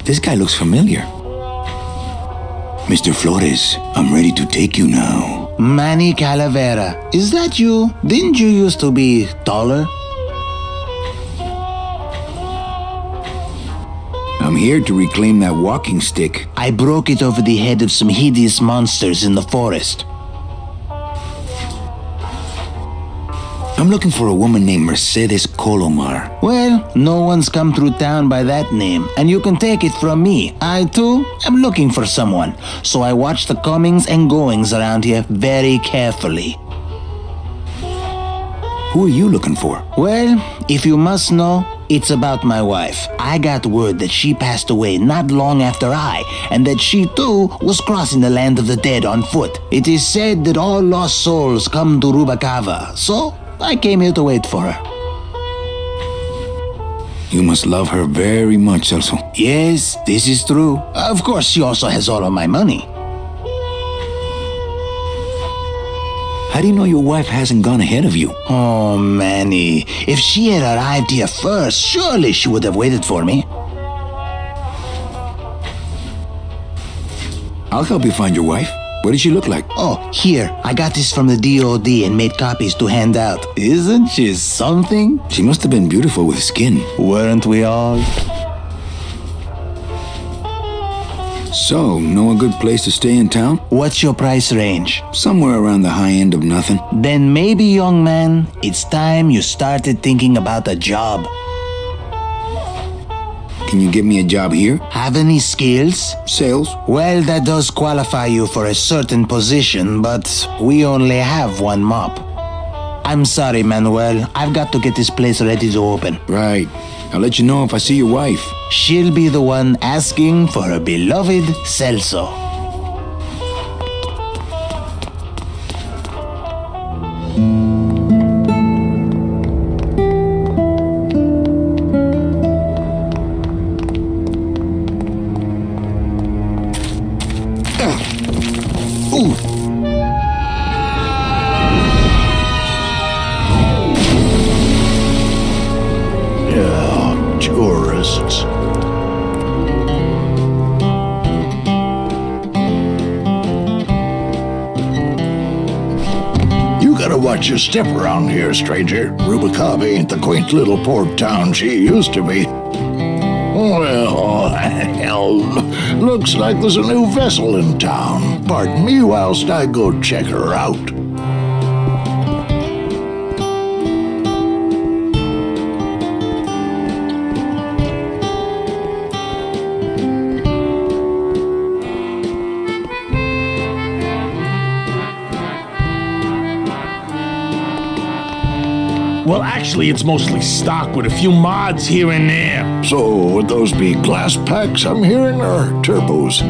This guy looks familiar. Mr. Flores, I'm ready to take you now. Manny Calavera, is that you? Didn't you used to be taller? I'm here to reclaim that walking stick. I broke it over the head of some hideous monsters in the forest. I'm looking for a woman named Mercedes Colomar. Well, no one's come through town by that name, and you can take it from me. I, too, am looking for someone, so I watch the comings and goings around here very carefully. Who are you looking for? Well, if you must know, it's about my wife. I got word that she passed away not long after I, and that she too was crossing the land of the dead on foot. It is said that all lost souls come to Rubacava, so I came here to wait for her. You must love her very much, Celso. Yes, this is true. Of course, she also has all of my money. How do you know your wife hasn't gone ahead of you? Oh, Manny, if she had arrived here first, surely she would have waited for me. I'll help you find your wife. What does she look like? Oh, here, I got this from the DOD and made copies to hand out. Isn't she something? She must have been beautiful with skin. Weren't we all? So, know a good place to stay in town? What's your price range? Somewhere around the high end of nothing. Then maybe, young man, it's time you started thinking about a job. Can you give me a job here? Have any skills? Sales? Well, that does qualify you for a certain position, but we only have one mop. I'm sorry, Manuel. I've got to get this place ready to open. Right. I'll let you know if I see your wife. She'll be the one asking for her beloved Celso. Tourists. You gotta watch your step around here, stranger. Rubacava ain't the quaint little port town she used to be. Well, hell, looks like there's a new vessel in town. Pardon me whilst I go check her out. Well, actually, it's mostly stock with a few mods here and there. So, would those be glass packs I'm hearing, or turbos?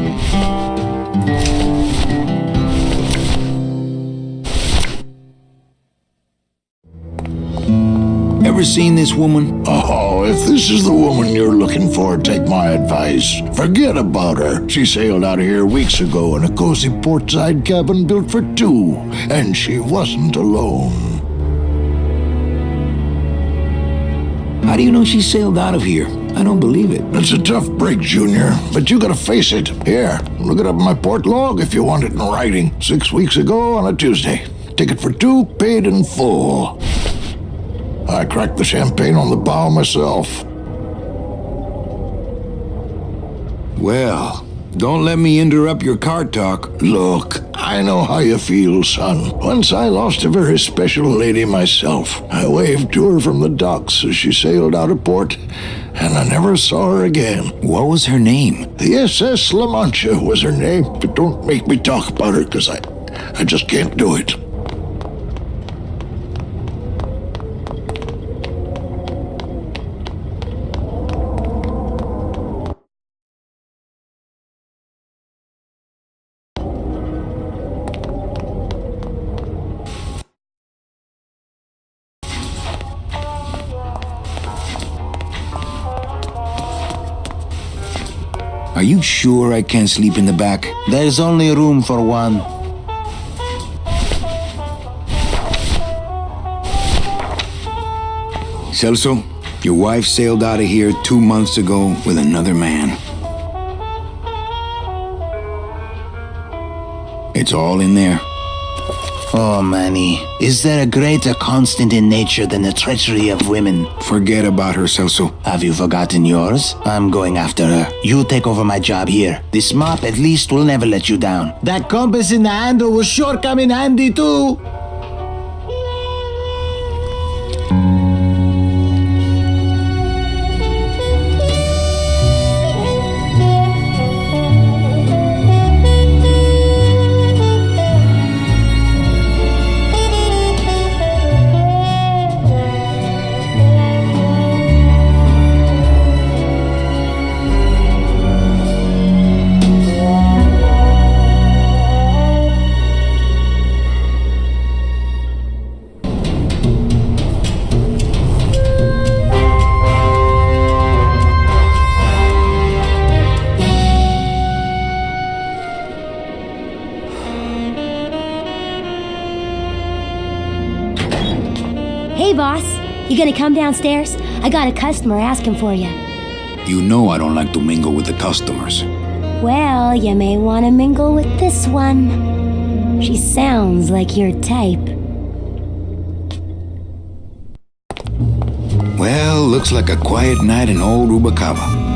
Ever seen this woman? Oh, if this is the woman you're looking for, take my advice. Forget about her. She sailed out of here weeks ago in a cozy portside cabin built for two, and she wasn't alone. How do you know she sailed out of here? I don't believe it. It's a tough break, Junior, but you gotta face it. Here, look it up in my port log if you want it in writing. 6 weeks ago on a Tuesday. Ticket for two, paid in full. I cracked the champagne on the bow myself. Well, don't let me interrupt your car talk. Look, I know how you feel, son. Once I lost a very special lady myself. I waved to her from the docks as she sailed out of port, and I never saw her again. What was her name? The SS La Mancha was her name, but don't make me talk about her, because I just can't do it. Are you sure I can't sleep in the back? There's only room for one. Celso, your wife sailed out of here 2 months ago with another man. It's all in there. Oh, Manny, is there a greater constant in nature than the treachery of women? Forget about her, Celso. Have you forgotten yours? I'm going after her. You take over my job here. This mop at least will never let you down. That compass in the handle will sure come in handy too. Hey, boss. You gonna come downstairs? I got a customer asking for you. You know I don't like to mingle with the customers. Well, you may want to mingle with this one. She sounds like your type. Well, looks like a quiet night in old Rubacava.